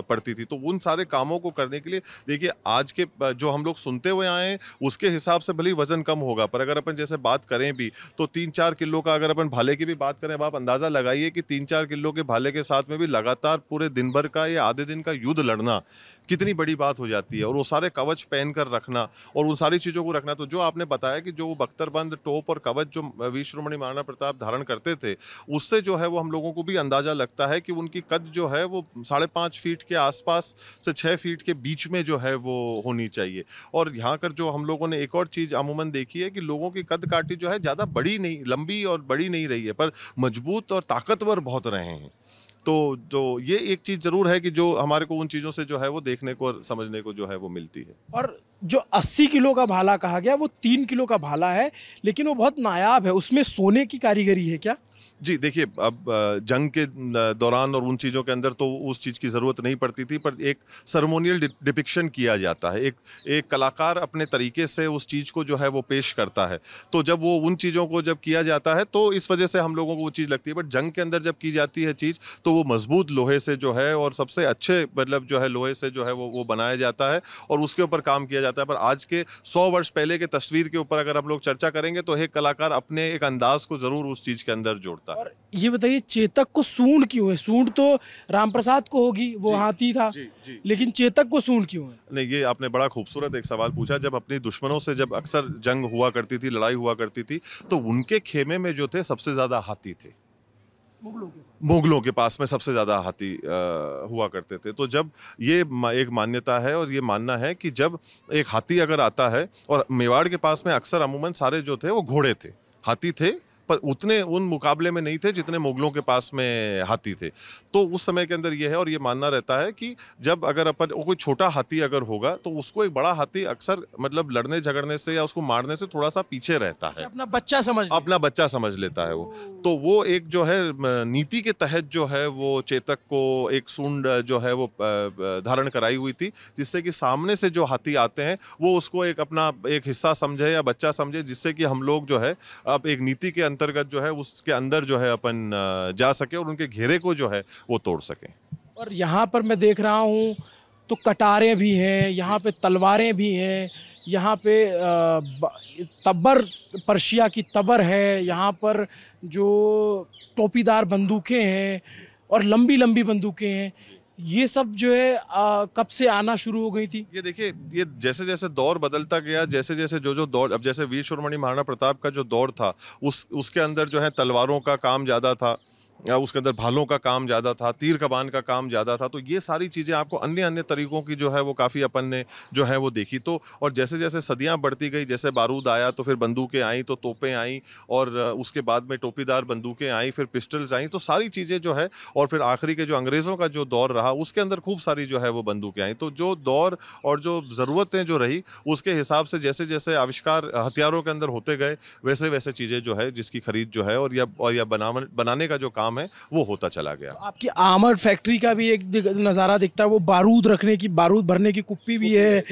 पड़ती थी। तो उन सारे कामों को करने के लिए देखिए आज के जो हम लोग सुनते हुए आए हैं उसके हिसाब से भले ही वजन कम होगा, पर अगर अपन जैसे बात करें भी तो 3-4 किलो का अगर अपन भाले की भी बात करें, अब आप अंदाज़ा लगाइए कि 3-4 किलो के भाले के साथ में भी लगातार पूरे दिन भर का या आधे दिन का युद्ध लड़ना कितनी बड़ी बात हो जाती है, और वो सारे कवच पहन कर रखना और उन सारी चीज़ों को रखना। तो जो आपने बताया कि जो वो बख्तरबंद, टोप और कवच जो वीर शिरोमणि महाराणा प्रताप धारण करते थे, उससे जो है वो हम लोगों को भी अंदाजा लगता है कि उनकी कद जो है वो 5.5 फीट के आसपास से 6 फीट के बीच में जो है वो होनी चाहिए। और यहाँ कर जो हम लोगों ने एक और चीज़ अमूमन देखी है कि लोगों की कद काठी जो है ज़्यादा बड़ी नहीं, लंबी और बड़ी नहीं रही है, पर मजबूत और ताकतवर बहुत रहे हैं। तो ये एक चीज़ ज़रूर है कि जो हमारे को उन चीज़ों से जो है वो देखने को और समझने को जो है वो मिलती है। और जो 80 किलो का भाला कहा गया वो 3 किलो का भाला है, लेकिन वो बहुत नायाब है। उसमें सोने की कारीगरी है क्या? जी, देखिए अब जंग के दौरान और उन चीज़ों के अंदर तो उस चीज़ की ज़रूरत नहीं पड़ती थी, पर एक सर्मोनियल डिपिक्शन किया जाता है। एक कलाकार अपने तरीके से उस चीज़ को जो है वो पेश करता है। तो जब वो उन चीज़ों को जब किया जाता है तो इस वजह से हम लोगों को वो चीज़ लगती है, बट जंग के अंदर जब की जाती है चीज़ तो वो मज़बूत लोहे से जो है और सबसे अच्छे मतलब जो है लोहे से जो है वो बनाया जाता है और उसके ऊपर काम किया जाता है। पर आज के 100 वर्ष पहले के तस्वीर के ऊपर अगर हम लोग चर्चा करेंगे तो एक कलाकार अपने एक अंदाज़ को ज़रूर उस चीज़ के अंदर जोड़ता है। और ये बताइए चेतक को सूंड क्यों है? सूंड तो रामप्रसाद को होगी, वो हाथी था। जी, जी। लेकिन चेतक को सूंड क्यों है? नहीं, ये आपने बड़ा खूबसूरत एक सवाल पूछा। जब अपने दुश्मनों से जब अक्सर जंग हुआ करती थी, लड़ाई हुआ करती थी, तो उनके खेमे में जो थे सबसे ज़्यादा हाथी थे। मुगलों के पास में सबसे ज़्यादा हाथी हुआ करते थे। तो जब ये एक मान्यता है और ये मानना है कि जब एक हाथी अगर आता है, और मेवाड़ के पास में अक्सर अमूमन सारे जो थे वो घोड़े थे, हाथी थे पर उतने उन मुकाबले में नहीं थे जितने मुगलों के पास में हाथी थे। तो उस समय के अंदर ये है और ये मानना रहता है कि जब अगर अपन कोई छोटा हाथी अगर होगा तो उसको एक बड़ा हाथी अक्सर मतलब लड़ने झगड़ने से या उसको मारने से थोड़ा सा पीछे रहता है, अपना बच्चा समझ ले। अपना बच्चा समझ लेता है वो। तो वो एक जो है नीति के तहत जो है वो चेतक को एक सूंड जो है वो धारण कराई हुई थी, जिससे कि सामने से जो हाथी आते हैं वो उसको एक अपना एक हिस्सा समझे या बच्चा समझे, जिससे कि हम लोग जो है अब एक नीति के अंतर्गत जो है उसके अंदर जो है अपन जा सके और उनके घेरे को जो है वो तोड़ सके। और यहाँ पर मैं देख रहा हूँ तो कटारें भी हैं, यहाँ पे तलवारें भी हैं, यहाँ पे तब्बर, पर्शिया की तबर है, यहाँ पर जो टोपीदार बंदूकें हैं और लंबी लंबी बंदूकें हैं। ये सब जो है कब से आना शुरू हो गई थी? ये देखिए, ये जैसे जैसे दौर बदलता गया, जैसे जैसे जो दौर, अब जैसे वीर शिरोमणि महाराणा प्रताप का जो दौर था उसके अंदर जो है तलवारों का काम ज़्यादा था, या उसके अंदर भालों का काम ज़्यादा था, तीर कमान का काम ज़्यादा था। तो ये सारी चीज़ें आपको अन्य अन्य तरीकों की जो है वो काफ़ी अपन ने जो है वो देखी। तो और जैसे जैसे सदियां बढ़ती गई, जैसे बारूद आया तो फिर बंदूकें आई, तो तोपें आई, और उसके बाद में टोपीदार बंदूकें आई, फिर पिस्टल्स आई, तो सारी चीज़ें जो है, और फिर आखिरी के जो अंग्रेज़ों का जो दौर रहा उसके अंदर खूब सारी जो है वो बंदूकें आई। तो जो दौर और जो ज़रूरतें जो रही उसके हिसाब से जैसे जैसे आविष्कार हथियारों के अंदर होते गए, वैसे वैसे चीज़ें जो है जिसकी खरीद जो है और या बनाने का जो काम है वो होता चला गया। तो आपकी आर्मर फैक्ट्री का भी एक नज़ारा दिखता है, वो बारूद रखने की, बारूद भरने की कुप्पी भी है,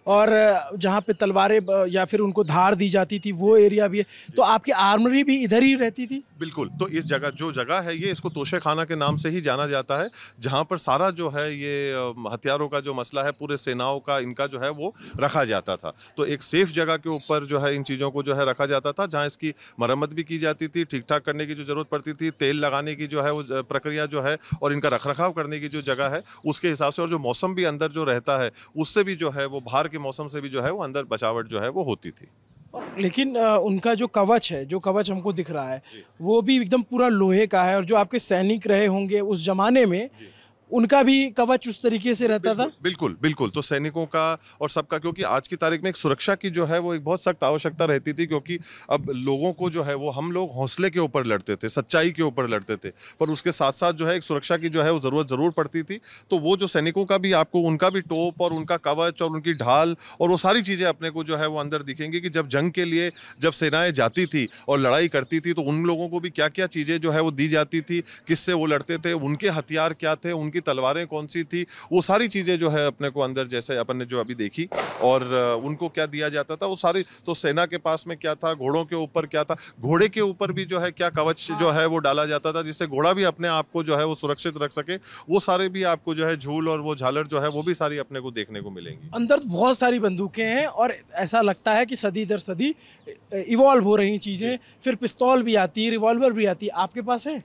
और जहाँ पे तलवारें या फिर उनको धार दी जाती थी वो एरिया भी है। तो आपकी आर्मरी भी इधर ही रहती थी? बिल्कुल। तो इस जगह जो जगह है ये इसको तोशे खाना के नाम से ही जाना जाता है, जहाँ पर सारा जो है ये हथियारों का जो मसला है पूरे सेनाओं का इनका जो है वो रखा जाता था। तो एक सेफ जगह के ऊपर जो है इन चीज़ों को जो है रखा जाता था, जहाँ इसकी मरम्मत भी की जाती थी, ठीक ठाक करने की जो ज़रूरत पड़ती थी, तेल लगाने बनाने की जो है वो प्रक्रिया जो है और इनका रखरखाव करने की जो जगह है उसके हिसाब से, और जो मौसम भी अंदर जो रहता है उससे भी जो है वो बाहर के मौसम से भी जो है वो अंदर बचावट जो है वो होती थी। और लेकिन उनका जो कवच है, जो कवच हमको दिख रहा है, जी। वो भी एकदम पूरा लोहे का है। और जो आपके सैनिक रहे होंगे उस जमाने में, जी। उनका भी कवच उस तरीके से रहता था। बिल्कुल बिल्कुल। तो सैनिकों का और सबका, क्योंकि आज की तारीख में एक सुरक्षा की जो है वो एक बहुत सख्त आवश्यकता रहती थी, क्योंकि अब लोगों को जो है वो हम लोग हौसले के ऊपर लड़ते थे, सच्चाई के ऊपर लड़ते थे, पर उसके साथ साथ जो है एक सुरक्षा की जो है वो ज़रूरत ज़रूर पड़ती थी। तो वो जो सैनिकों का भी आपको उनका भी टोप और उनका कवच और उनकी ढाल और वो सारी चीज़ें अपने को जो है वो अंदर दिखेंगी कि जब जंग के लिए जब सेनाएं जाती थी और लड़ाई करती थी तो उन लोगों को भी क्या क्या चीज़ें जो है वो दी जाती थी, किससे वो लड़ते थे, उनके हथियार क्या थे, उनकी तलवारें कौन सी थी, वो सारी चीजें जो है अपने को अंदर, जैसे अपन ने जो अभी देखी, और उनको क्या दिया जाता था वो सारी। तो सेना के पास में क्या था, घोड़ों के ऊपर क्या था, घोड़े के ऊपर भी जो है क्या कवच जो है वो डाला जाता था जिससे घोड़ा भी अपने आप को जो है वो सुरक्षित रख सके। वो सारे भी आपको जो है झूल और वो झालर जो है वो भी सारी अपने को देखने को मिलेंगी। अंदर बहुत सारी बंदूकें हैं और ऐसा लगता है कि सदी दर सदी इवॉल्व हो रही चीज़ें। फिर पिस्तौल भी आती है, रिवॉल्वर भी आती है। आपके पास है?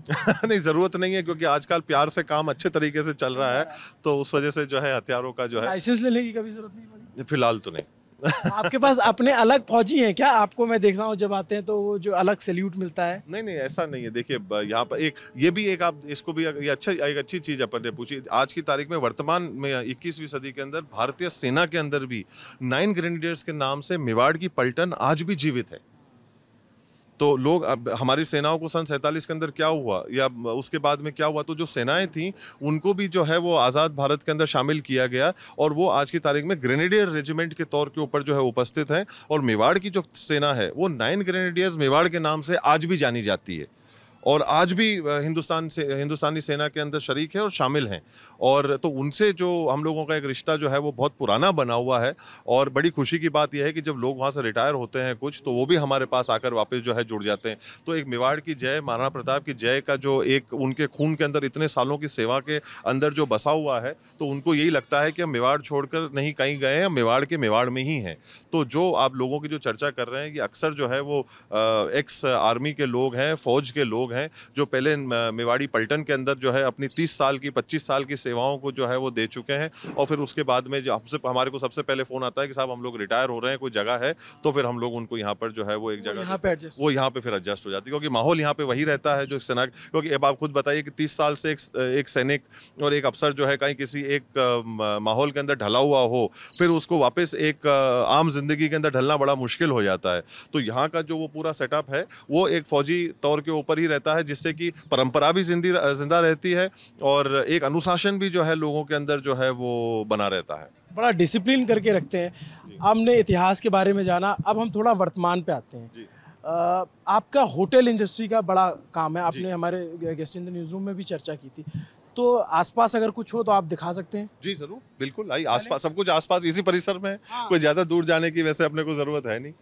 नहीं, ज़रूरत नहीं है, क्योंकि आजकल प्यार से काम अच्छे तरीके से चल रहा है, तो उस वजह से जो है हथियारों का जो है लाइसेंस लेने की कभी जरूरत नहीं पड़ी? फिलहाल तो नहीं। आपके पास अपने अलग फौजी हैं क्या? आपको मैं देखता हूँ जब आते हैं तो वो जो अलग सैल्यूट मिलता है। नहीं नहीं, ऐसा नहीं है। देखिए यहाँ पर एक ये भी एक, आप इसको भी ये अच्छा, एक अच्छी चीज़ अपन ने पूछी। आज की तारीख में वर्तमान में 21वीं सदी के अंदर भारतीय सेना के अंदर भी 9 ग्रेनेडियर्स के नाम से मेवाड़ की पलटन आज भी जीवित है। तो लोग, अब हमारी सेनाओं को सन 47 के अंदर क्या हुआ या उसके बाद में क्या हुआ, तो जो सेनाएं थी उनको भी जो है वो आज़ाद भारत के अंदर शामिल किया गया और वो आज की तारीख में ग्रेनेडियर रेजिमेंट के तौर के ऊपर जो है उपस्थित है। और मेवाड़ की जो सेना है वो 9 ग्रेनेडियर्स मेवाड़ के नाम से आज भी जानी जाती है और आज भी हिंदुस्तानी सेना के अंदर शरीक है और शामिल हैं। और तो उनसे जो हम लोगों का एक रिश्ता जो है वो बहुत पुराना बना हुआ है। और बड़ी खुशी की बात यह है कि जब लोग वहाँ से रिटायर होते हैं कुछ, तो वो भी हमारे पास आकर वापस जो है जुड़ जाते हैं। तो एक मेवाड़ की जय, महाराणा प्रताप की जय का जो एक उनके खून के अंदर इतने सालों की सेवा के अंदर जो बसा हुआ है, तो उनको यही लगता है कि हम मेवाड़ छोड़कर नहीं कहीं गए हैं, हम मेवाड़ के मेवाड़ में ही हैं। तो जो आप लोगों की जो चर्चा कर रहे हैं, ये अक्सर जो है वो एक्स आर्मी के लोग हैं, फौज के लोग हैं, जो पहले मेवाड़ी पलटन के अंदर जो है अपनी 30 साल की 25 साल की सेवाओं को जो है वो दे चुके हैं। और फिर उसके बाद में जो हमारे को सबसे पहले फ़ोन आता है कि साहब हम लोग रिटायर हो रहे हैं, कोई जगह है, तो फिर हम लोग उनको यहाँ पर जो है वो एक जगह वो यहाँ पे फिर एडजस्ट हो जाती है, क्योंकि माहौल यहाँ पे वही रहता है जो सेना। क्योंकि अब आप खुद बताइए कि 30 साल से एक सैनिक और एक अफसर जो है कहीं किसी एक माहौल के अंदर ढला हुआ हो, फिर उसको वापस एक आम जिंदगी के अंदर ढलना बड़ा मुश्किल हो जाता है। तो यहाँ का जो वो पूरा सेटअप है वो एक फौजी तौर के ऊपर ही रहता है, जिससे कि परंपरा भी जिंदा रहती है और एक अनुशासन भी जो है लोगों के अंदर जो है वो बना रहता है। बड़ा डिसिप्लिन करके रखते हैं। हमने इतिहास के बारे में जाना, अब हम थोड़ा वर्तमान पे आते हैं। आपका होटल इंडस्ट्री का बड़ा काम है, आपने हमारे guest in the news room में भी चर्चा की थी। तो आसपास अगर कुछ हो तो आप दिखा सकते हैं? जी जरूर, बिल्कुल। आई आसपास, सब कुछ आसपास इसी परिसर में है। कोई ज्यादा दूर जाने की वैसे अपने को जरूरत है नहीं।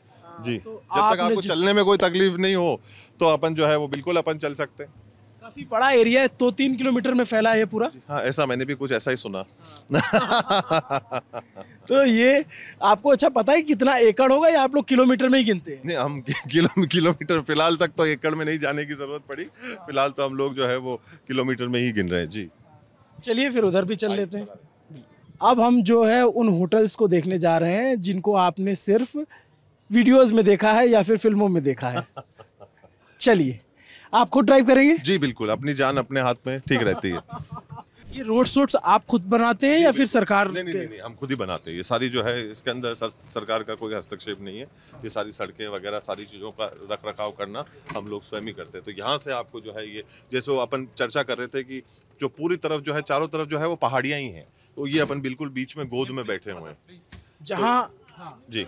जी, तो जब तक आपको चलने में कोई तकलीफ नहीं हो तो अपन जो है वो बिल्कुल अपन चल सकते हैं। काफी बड़ा एरिया है, तो 3 किलोमीटर में फैला है पूरा। हाँ, ऐसा मैंने भी कुछ ऐसा ही सुना। तो ये आपको अच्छा पता है कितना एकड़ होगा या आप लोग किलोमीटर में ही गिनते हैं? नहीं, हम किलोमीटर, फिलहाल तक तो एकड़ में नहीं जाने की जरूरत पड़ी। फिलहाल तो हम लोग जो है वो किलोमीटर में ही गिन रहे हैं। जी, चलिए फिर उधर भी चल लेते हैं। अब हम जो है उन होटल्स को देखने जा रहे हैं जिनको आपने सिर्फ वीडियोस में देखा है या फिर फिल्मों में देखा है। चलिए, आप खुद ड्राइव करेंगे? जी बिल्कुल, अपनी जान अपने हाथ में ठीक रहती है। ये रोड शोट्स आप खुद बनाते हैं या फिर सरकार? नहीं, हम खुद ही बनाते हैं। ये सारी जो है इसके अंदर सरकार का कोई हस्तक्षेप नहीं है। ये सारी सड़कें वगैरह सारी चीज़ों का रख रखाव करना हम लोग स्वयं ही करते हैं। तो यहाँ से आपको जो है ये, जैसे अपन चर्चा कर रहे थे कि जो पूरी तरफ जो है, चारों तरफ जो है वो पहाड़ियाँ ही हैं, तो ये अपन बिल्कुल बीच में गोद में बैठे हुए हैं जहाँ जी।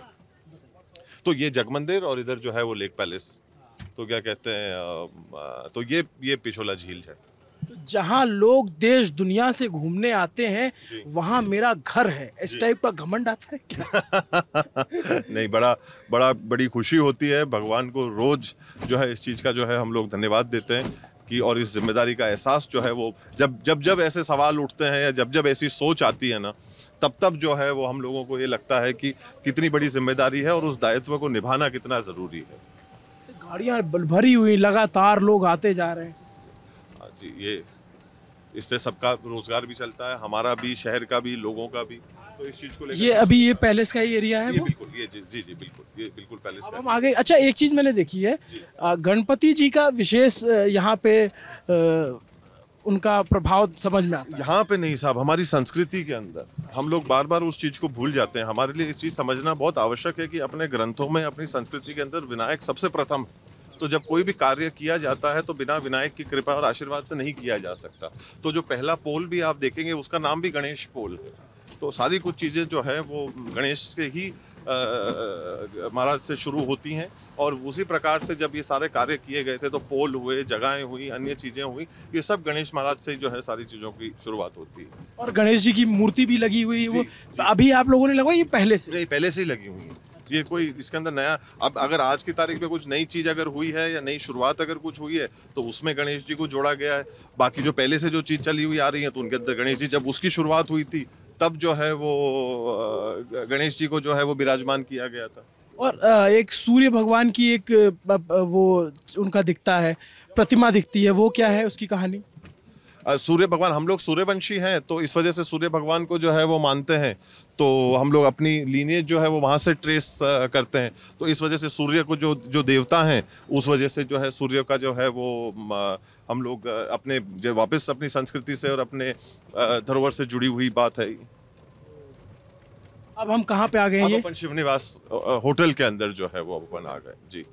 तो ये जगमंदिर और इधर जो है वो लेक पैलेस, तो क्या कहते हैं, तो ये पिछोला झील है। तो जहाँ लोग देश दुनिया से घूमने आते हैं वहाँ मेरा घर है, इस टाइप का घमंड आता है क्या? नहीं, बड़ी खुशी होती है। भगवान को रोज जो है इस चीज का जो है हम लोग धन्यवाद देते हैं कि, और इस जिम्मेदारी का एहसास जो है वो जब ऐसे सवाल उठते हैं या जब ऐसी सोच आती है ना, तब जो है वो हम लोगों को ये लगता है कि कितनी बड़ी जिम्मेदारी है और उस दायित्व को निभाना कितना जरूरी है। गाड़ियाँ भरी हुई, लगातार लोग आते जा रहे हैं। जी, ये इससे सबका रोजगार भी चलता है, हमारा भी, शहर का भी, लोगों का भी। तो इस चीज को लेकर ये अभी ये पैलेस का ही एरिया है ये वो। बिल्कुल, ये जी जी जी बिल्कुल, ये बिल्कुल पैलेस अब का हम ही। आगे, अच्छा एक चीज मैंने देखी है, गणपति जी का विशेष यहाँ पे उनका प्रभाव समझ में आता है। यहाँ पे नहीं साहब, हमारी संस्कृति के अंदर हम लोग बार बार उस चीज को भूल जाते हैं। हमारे लिए इस चीज समझना बहुत आवश्यक है कि अपने ग्रंथों में, अपनी संस्कृति के अंदर विनायक सबसे प्रथम है। तो जब कोई भी कार्य किया जाता है तो बिना विनायक की कृपा और आशीर्वाद से नहीं किया जा सकता। तो जो पहला पोल भी आप देखेंगे उसका नाम भी गणेश पोल है। तो सारी कुछ चीजें जो है वो गणेश के ही महाराज से शुरू होती हैं। और उसी प्रकार से जब ये सारे कार्य किए गए थे तो पोल हुए, जगहें हुई, अन्य चीजें हुई, ये सब गणेश महाराज से जो है सारी चीजों की शुरुआत होती है। और गणेश जी की मूर्ति भी लगी हुई है वो, जी। अभी आप लोगों ने लगवाई ये पहले से? नहीं, पहले से ही लगी हुई है। ये कोई इसके अंदर नया, अब अगर आज की तारीख में कुछ नई चीज अगर हुई है या नई शुरुआत अगर कुछ हुई है तो उसमें गणेश जी को जोड़ा गया है। बाकी जो पहले से जो चीज चली हुई आ रही है तो उनके अंदर गणेश जी, जब उसकी शुरुआत हुई थी तब जो है वो गणेश जी को जो है वो विराजमान किया गया था। और एक सूर्य भगवान की एक वो उनका दिखता है, प्रतिमा दिखती है, वो क्या है उसकी कहानी? सूर्य भगवान, हम लोग सूर्यवंशी हैं तो इस वजह से सूर्य भगवान को जो है वो मानते हैं। तो हम लोग अपनी लीनिएज जो है वो वहाँ से ट्रेस करते हैं। तो इस वजह से सूर्य को जो जो देवता हैं उस वजह से जो है सूर्य का जो है वो हम लोग अपने जो वापस अपनी संस्कृति से और अपने धरोहर से जुड़ी हुई बात है। अब हम कहाँ पे आ गए हैं? अब ये अपन शिवनिवास होटल के अंदर जो है वो अपन आ गए जी।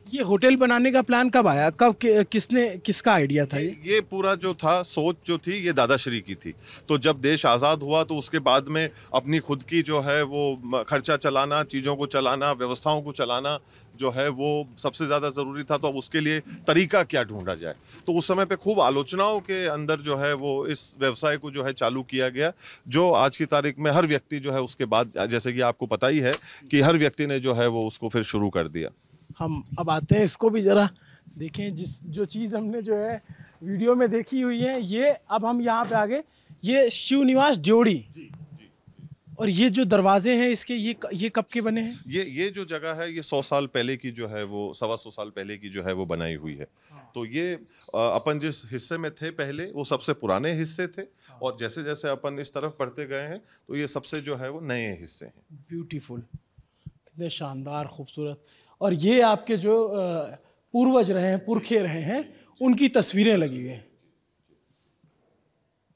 ये होटल बनाने का प्लान कब आया, किसका आइडिया था ये? ये पूरा जो था सोच जो थी ये दादाश्री की थी। तो जब देश आज़ाद हुआ तो उसके बाद में अपनी खुद की जो है वो खर्चा चलाना, चीज़ों को चलाना, व्यवस्थाओं को चलाना जो है वो सबसे ज़्यादा ज़रूरी था। तो अब उसके लिए तरीका क्या ढूंढा जाए, तो उस समय पे खूब आलोचनाओं के अंदर जो है वो इस व्यवसाय को जो है चालू किया गया। जो आज की तारीख में हर व्यक्ति जो है उसके बाद, जैसे कि आपको पता ही है कि हर व्यक्ति ने जो है वो उसको फिर शुरू कर दिया। हम अब आते हैं, इसको भी जरा देखें। जो चीज़ हमने जो है वीडियो में देखी हुई है, ये अब हम यहाँ पे आ गए, ये शिवनिवास ड्योढ़ी। और ये जो दरवाजे हैं इसके, ये कब के बने हैं? ये जो जगह है ये 100 साल पहले की जो है वो, 125 साल पहले की जो है वो बनाई हुई है। तो ये अपन जिस हिस्से में थे पहले वो सबसे पुराने हिस्से थे। और जैसे जैसे अपन इस तरफ बढ़ते गए हैं तो ये सबसे जो है वो नए हिस्से हैं। ब्यूटीफुल, कितने शानदार, खूबसूरत। और ये आपके जो पूर्वज रहे हैं, पुरखे रहे हैं, उनकी तस्वीरें लगी हुई हैं।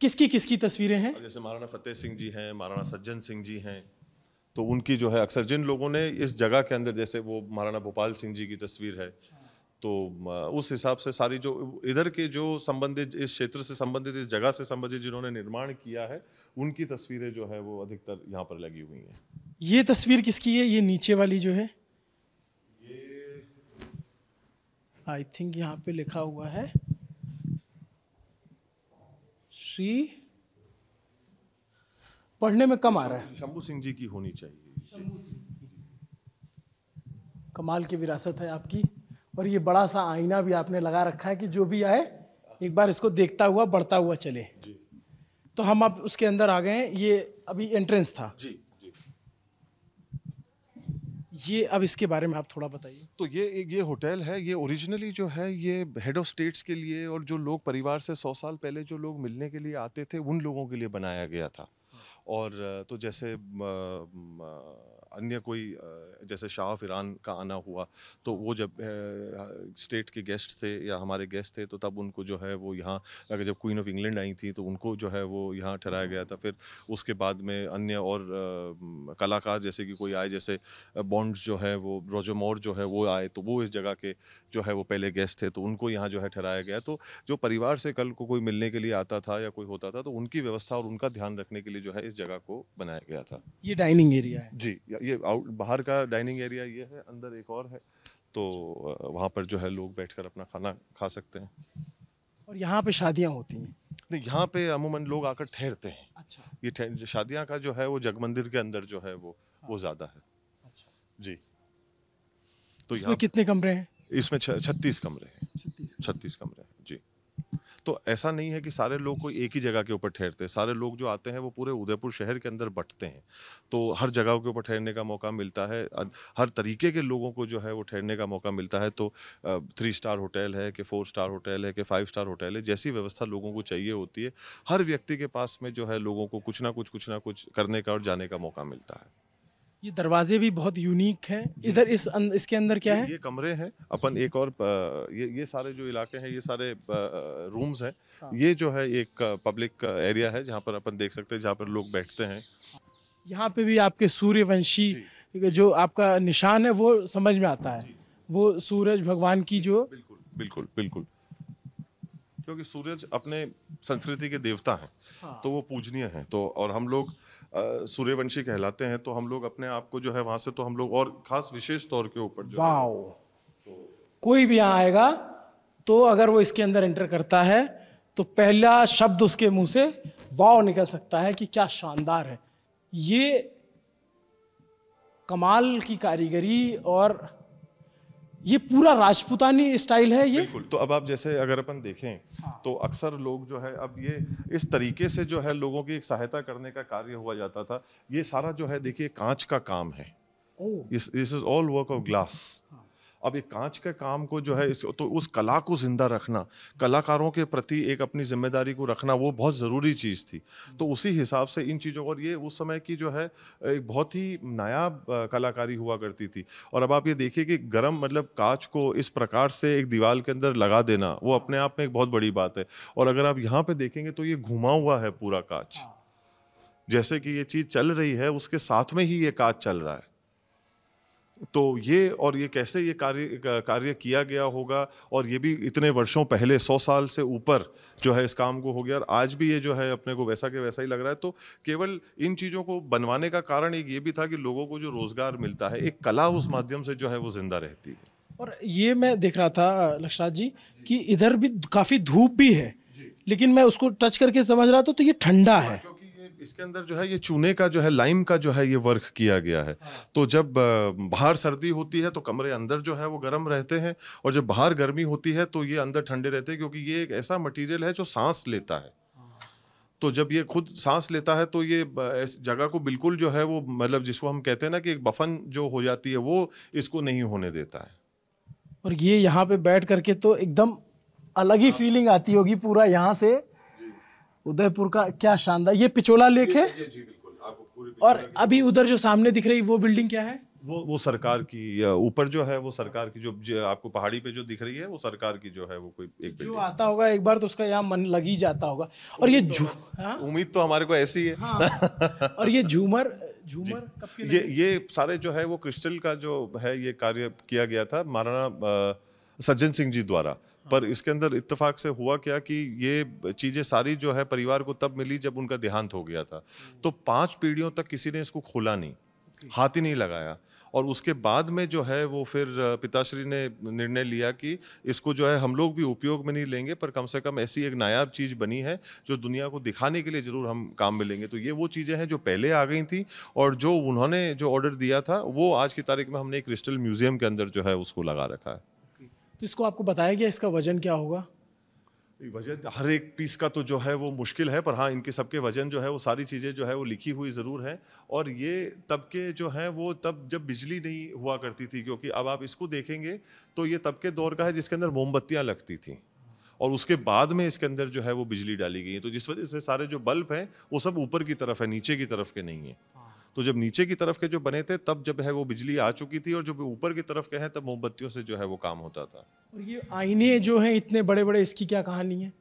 किसकी तस्वीरें हैं? जैसे महाराणा फतेह सिंह जी हैं, महाराणा सज्जन सिंह जी हैं। तो उनकी जो है अक्सर जिन लोगों ने इस जगह के अंदर, जैसे वो महाराणा भोपाल सिंह जी की तस्वीर है, तो उस हिसाब से सारी जो इधर के जो संबंधित, इस क्षेत्र से संबंधित, इस जगह से संबंधित जिन्होंने निर्माण किया है उनकी तस्वीरें जो है वो अधिकतर यहाँ पर लगी हुई हैं। ये तस्वीर किसकी है? ये नीचे वाली जो है, आई थिंक यहाँ पे लिखा हुआ है श्री, पढ़ने में कम आ रहा है, शंभू सिंह जी की होनी चाहिए। कमाल की विरासत है आपकी। और ये बड़ा सा आईना भी आपने लगा रखा है कि जो भी आए एक बार इसको देखता हुआ बढ़ता हुआ चले। तो हम अब उसके अंदर आ गए हैं, ये अभी एंट्रेंस था जी जी। ये, अब इसके बारे में आप थोड़ा बताइए। तो ये होटल है, ये ओरिजिनली जो है ये हेड ऑफ स्टेट्स के लिए और जो लोग परिवार से 100 साल पहले जो लोग मिलने के लिए आते थे उन लोगों के लिए बनाया गया था। और तो जैसे अन्य कोई जैसे शाह ऑफ ईरान का आना हुआ तो वो जब स्टेट के गेस्ट थे या हमारे गेस्ट थे तो तब उनको जो है वो यहाँ, अगर जब क्वीन ऑफ इंग्लैंड आई थी तो उनको जो है वो यहाँ ठहराया गया था। फिर उसके बाद में अन्य और कलाकार जैसे कि कोई आए, जैसे बॉन्ड जो है वो रोजर मोर जो है वो आए, तो वो इस जगह के जो है वो पहले गेस्ट थे तो उनको यहाँ जो है ठहराया गया। तो जो परिवार से कल को कोई मिलने के लिए आता था या कोई होता था तो उनकी व्यवस्था और उनका ध्यान रखने के लिए जो है इस जगह को बनाया गया था। ये डाइनिंग एरिया है जी, ये आउट बाहर का डाइनिंग एरिया ये है, अंदर एक और है। तो वहाँ पर जो है लोग बैठकर अपना खाना खा सकते हैं। और यहाँ पे शादियाँ होती हैं? नहीं, यहाँ पे अमूमन लोग आकर ठहरते हैं। अच्छा। ये शादियाँ का जो है वो जगमंदिर के अंदर जो है वो ज़्यादा है। अच्छा जी। तो इसमें कितने कमरे हैं? इसमें 36 कमरे हैं। 36 कमरे हैं जी। तो ऐसा नहीं है कि सारे लोग कोई एक ही जगह के ऊपर ठहरते हैं, सारे लोग जो आते हैं वो पूरे उदयपुर शहर के अंदर बँटते हैं। तो हर जगह के ऊपर ठहरने का मौका मिलता है, हर तरीके के लोगों को जो है वो ठहरने का मौका मिलता है। तो 3 स्टार होटल है कि 4 स्टार होटल है कि 5 स्टार होटल है, जैसी व्यवस्था लोगों को चाहिए होती है, हर व्यक्ति के पास में जो है लोगों को कुछ ना कुछ करने का और जाने का मौका मिलता है। ये दरवाजे भी बहुत यूनिक हैं। इधर इसके अंदर क्या है? ये कमरे हैं। अपन एक और ये सारे जो इलाके हैं, ये सारे रूम्स हैं। हाँ। ये जो है एक पब्लिक एरिया है जहाँ पर अपन देख सकते हैं, जहाँ पर लोग बैठते हैं। यहाँ पे भी आपके सूर्यवंशी जो आपका निशान है वो समझ में आता है। वो सूरज भगवान की जो बिल्कुल बिल्कुल बिल्कुल, क्योंकि सूरज अपने संस्कृति के देवता हैं। हाँ। तो वो पूजनीय हैं। तो और हम लोग सूर्यवंशी कहलाते हैं, तो हम लोग अपने आप को जो है वहाँ से, तो हम लोग और खास विशेष तौर के ऊपर जो है, वाओ, कोई भी यहाँ आएगा तो अगर वो इसके अंदर एंटर करता है तो पहला शब्द उसके मुंह से वाओ निकल सकता है कि क्या शानदार है। ये कमाल की कारीगरी और ये पूरा राजपूतानी स्टाइल है ये। बिल्कुल। तो अब आप जैसे अगर अपन देखें, तो अक्सर लोग जो है, अब ये इस तरीके से जो है लोगों की एक सहायता करने का कार्य हुआ जाता था। ये सारा जो है देखिए कांच का काम है। This is all work of glass. अब एक कांच के काम को जो है तो उस कला को जिंदा रखना, कलाकारों के प्रति एक अपनी जिम्मेदारी को रखना, वो बहुत ज़रूरी चीज़ थी। तो उसी हिसाब से इन चीज़ों, और ये उस समय की जो है एक बहुत ही नायाब कलाकारी हुआ करती थी। और अब आप ये देखिए कि गरम मतलब कांच को इस प्रकार से एक दीवार के अंदर लगा देना, वो अपने आप में एक बहुत बड़ी बात है। और अगर आप यहाँ पे देखेंगे तो ये घुमा हुआ है पूरा कांच, जैसे कि ये चीज़ चल रही है उसके साथ में ही ये कांच चल रहा है। तो ये कैसे ये कार्य किया गया होगा, और ये भी इतने वर्षों पहले, 100 साल से ऊपर जो है इस काम को हो गया, और आज भी ये जो है अपने को वैसा के वैसा ही लग रहा है। तो केवल इन चीज़ों को बनवाने का कारण एक ये भी था कि लोगों को जो रोजगार मिलता है, एक कला उस माध्यम से जो है वो जिंदा रहती है। और ये मैं देख रहा था लक्षराज जी कि इधर भी काफी धूप भी है, लेकिन मैं उसको टच करके समझ रहा था तो ये ठंडा है। क्योंकि ये इसके अंदर जो है ये चूने का जो है, लाइम का जो है ये वर्क किया गया है। तो जब बाहर सर्दी होती है तो कमरे अंदर जो है वो गर्म रहते हैं, और जब बाहर गर्मी होती है तो ये अंदर ठंडे रहते हैं, क्योंकि ये एक ऐसा मटेरियल है जो सांस लेता है। तो जब ये खुद सांस लेता है तो ये इस जगह को बिल्कुल जो है वो, मतलब जिसको हम कहते हैं ना कि एक बफन जो हो जाती है, वो इसको नहीं होने देता है। और ये यहाँ पे बैठ करके तो एकदम अलग ही फीलिंग आती होगी। पूरा यहाँ से उदयपुर का क्या शानदार, ये पिछोला लेक है। जी बिल्कुल, आपको पूरी। और अभी उधर जो सामने दिख रही वो बिल्डिंग क्या है? वो सरकार की, ऊपर जो है वो सरकार की, जो आपको पहाड़ी पे जो दिख रही है वो सरकार की जो है वो कोई एक जो आता होगा एक बार तो उसका यहाँ मन लग ही जाता होगा। और ये उम्मीद तो हमारे को ऐसी है। हाँ। और ये झूमर कब के ये सारे जो है वो क्रिस्टल का जो है ये कार्य किया गया था महाराणा सज्जन सिंह जी द्वारा। पर इसके अंदर इत्तेफाक से हुआ क्या कि ये चीजें सारी जो है परिवार को तब मिली जब उनका देहांत हो गया था। तो 5 पीढ़ियों तक किसी ने इसको खोला नहीं, हाथ ही नहीं लगाया। और उसके बाद में जो है वो फिर पिताश्री ने निर्णय लिया कि इसको जो है हम लोग भी उपयोग में नहीं लेंगे, पर कम से कम ऐसी एक नायाब चीज़ बनी है जो दुनिया को दिखाने के लिए ज़रूर हम काम में लेंगे। तो ये वो चीज़ें हैं जो पहले आ गई थी, और जो उन्होंने जो ऑर्डर दिया था वो आज की तारीख में हमने एक क्रिस्टल म्यूजियम के अंदर जो है उसको लगा रखा है। तो इसको आपको बताया गया इसका वजन क्या होगा? वजन हर एक पीस का तो जो है वो मुश्किल है, पर हाँ इनके सबके वजन जो है वो सारी चीज़ें जो है वो लिखी हुई ज़रूर है। और ये तब के जो हैं वो तब जब बिजली नहीं हुआ करती थी, क्योंकि अब आप इसको देखेंगे तो ये तब के दौर का है जिसके अंदर मोमबत्तियाँ लगती थी, और उसके बाद में इसके अंदर जो है वो बिजली डाली गई है। तो जिस वजह से सारे जो बल्ब हैं वो सब ऊपर की तरफ है, नीचे की तरफ के नहीं है। तो जब नीचे की तरफ के जो बने थे तब जब है वो बिजली आ चुकी थी, और जब ऊपर की तरफ के हैं तब मोमबत्तियों से जो है वो काम होता था। और ये आईने जो हैं इतने बड़े बड़े, इसकी क्या कहानी है?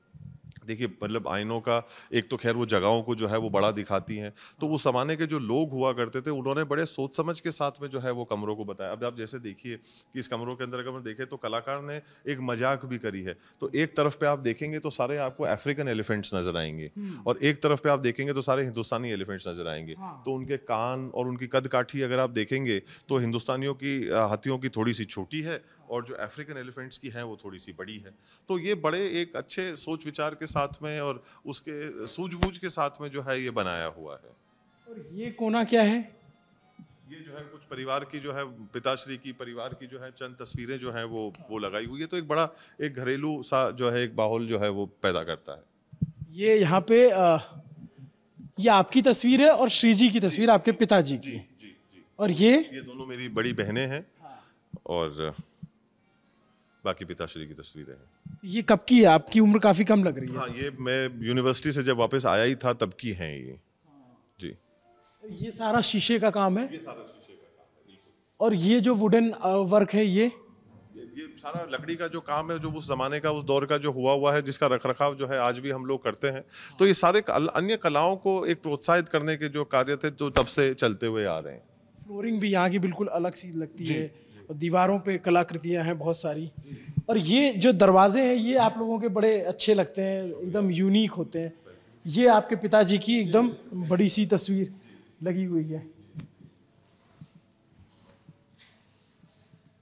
देखिए मतलब आइनों का एक तो खैर वो जगहों को जो है वो बड़ा दिखाती हैं। तो उस जमाने के जो लोग हुआ करते थे उन्होंने बड़े सोच समझ के साथ में जो है वो कमरों को बताया। अब आप जैसे देखिए कि इस कमरों के अंदर अगर हम देखें तो कलाकार ने एक मजाक भी करी है। तो एक तरफ पे आप देखेंगे तो सारे आपको अफ्रीकन एलिफेंट्स नजर आएंगे, और एक तरफ पे आप देखेंगे तो सारे हिंदुस्तानी एलिफेंट्स नजर आएंगे। तो उनके कान और उनकी कद काठी अगर आप देखेंगे तो हिंदुस्तानियों की हाथियों की थोड़ी सी छोटी है, और जो अफ्रीकन एलिफेंट्स की हैं वो थोड़ी सी बड़ी है। तो ये बड़े एक अच्छे सोच विचार के साथ में और उसके सूझबूझ के साथ में जो है ये बनाया हुआ है। और ये कोना क्या है? ये जो है कुछ परिवार की जो है पिताश्री की परिवार की जो है चंद तस्वीरें जो हैं वो लगाई हुई है, तो एक बड़ा एक घरेलू सा जो है एक माहौल जो है वो पैदा करता है। ये यहाँ पे ये आपकी तस्वीर है और श्री जी की तस्वीर आपके पिताजी की। जी जी। और ये दोनों मेरी बड़ी बहनें हैं और बाकी पिताश्री की तस्वीरें हैं। ये कब की है? आपकी उम्र काफी कम लग रही है। हाँ, ये मैं यूनिवर्सिटी से जब वापस आया ही था तब की हैं ये। जी। ये सारा शीशे का काम है ये सारा शीशे का काम है, बिल्कुल। और ये जो वुडन वर्क है ये सारा लकड़ी का जो काम है, जो उस जमाने का उस दौर का जो हुआ है, जिसका रखरखाव जो है आज भी हम लोग करते हैं। तो ये सारे अन्य कलाओं को एक प्रोत्साहित करने के जो कार्य थे जो तब से चलते हुए आ रहे हैं। फ्लोरिंग भी यहाँ की बिल्कुल अलग सी लगती है और दीवारों पे कलाकृतियां हैं बहुत सारी। और ये जो दरवाजे हैं ये आप लोगों के बड़े अच्छे लगते हैं, एकदम यूनिक होते हैं। ये आपके पिताजी की एकदम बड़ी सी तस्वीर लगी हुई है,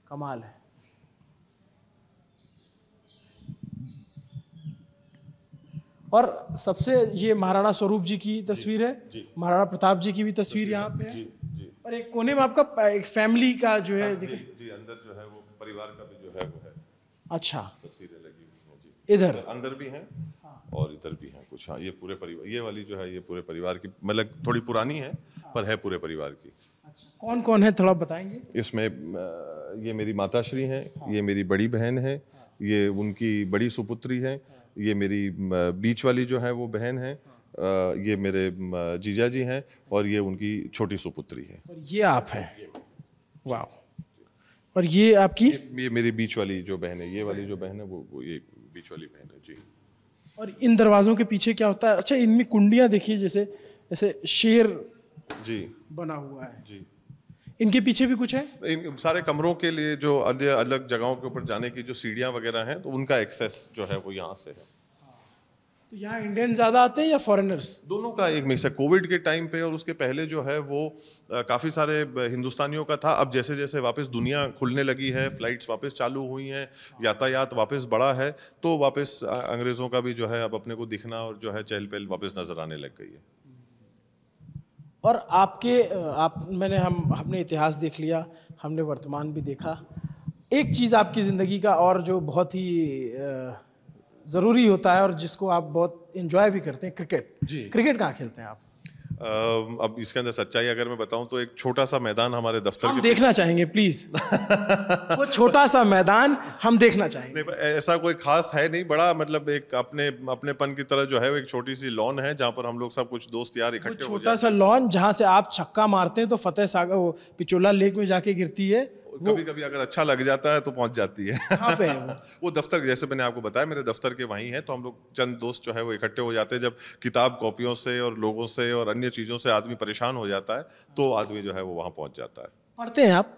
कमाल है। और सबसे ये महाराणा स्वरूप जी की तस्वीर है, महाराणा प्रताप जी की भी तस्वीर यहाँ पे है। और एक कोने में आपका एक फैमिली का जो है जी, अंदर जो है वो परिवार का भी जो है वो है। अच्छा, तस्वीरें लगी हुई हैं जी। इधर अंदर भी हैं और इधर भी हैं कुछ। हाँ, ये पूरे परिवार, ये वाली जो है ये पूरे परिवार की, मतलब थोड़ी पुरानी है पर है पूरे परिवार की। अच्छा, कौन कौन है थोड़ा बताएंगे? इसमें ये मेरी माताश्री हैं, ये मेरी बड़ी बहन है, ये उनकी बड़ी सुपुत्री है, ये मेरी बीच वाली जो है वो बहन है, ये मेरे जीजा जी हैं और ये उनकी छोटी सुपुत्री है। और ये आप हैं, वाह। और ये आपकी? ये मेरी बीच वाली जो बहन है, ये वाली जो बहन है वो ये बीच वाली बहन है जी। और इन दरवाजों के पीछे क्या होता है? अच्छा, इनमें कुंडियां देखिए, जैसे जैसे शेर जी बना हुआ है जी। इनके पीछे भी कुछ है? इन सारे कमरों के लिए जो अलग अलग जगहों के ऊपर जाने की जो सीढ़ियां वगैरह हैं, तो उनका एक्सेस जो है वो यहाँ से है। तो यहाँ इंडियन ज्यादा आते हैं या फॉरेनर्स? दोनों का एक मिक्स है। कोविड के टाइम पे और उसके पहले जो है वो काफ़ी सारे हिंदुस्तानियों का था। अब जैसे जैसे वापस दुनिया खुलने लगी है, फ्लाइट्स वापस चालू हुई हैं, यातायात वापस बढ़ा है, तो वापस अंग्रेज़ों का भी जो है अब अपने को दिखना और जो है चहल पहल वापस नज़र आने लग गई है। और मैंने हमने इतिहास देख लिया, हमने वर्तमान भी देखा। एक चीज़ आपकी ज़िंदगी का और जो बहुत ही ज़रूरी होता है और जिसको आप बहुत एंजॉय भी करते हैं, क्रिकेट। जी। क्रिकेट कहाँ खेलते हैं आप? अब इसके अंदर सच्चाई अगर मैं बताऊं तो एक छोटा सा मैदान हमारे दफ्तर हम के देखना चाहेंगे प्लीज। वो छोटा सा मैदान हम देखना चाहेंगे। नहीं, ऐसा कोई खास है नहीं, बड़ा मतलब एक अपनेपन की तरह जो है वो एक छोटी सी लॉन है जहाँ पर हम लोग सब कुछ दोस्त यार इकट्ठे हो छोटा सा लॉन जहाँ से आप छक्का मारते हैं तो फतेह सागर वो पिचोला लेक में जाके गिरती है। कभी कभी अगर अच्छा लग जाता है तो पहुंच जाती है। कहाँ पे है वो? वो दफ्तर, जैसे मैंने आपको बताया मेरे दफ्तर के वहीं है, तो हम लोग चंद दोस्त जो है वो इकट्ठे हो जाते हैं जब किताब कॉपियों से और लोगों से और अन्य चीज़ों से आदमी परेशान हो जाता है, तो आदमी जो है वो वहाँ पहुंच जाता है। पढ़ते हैं आप?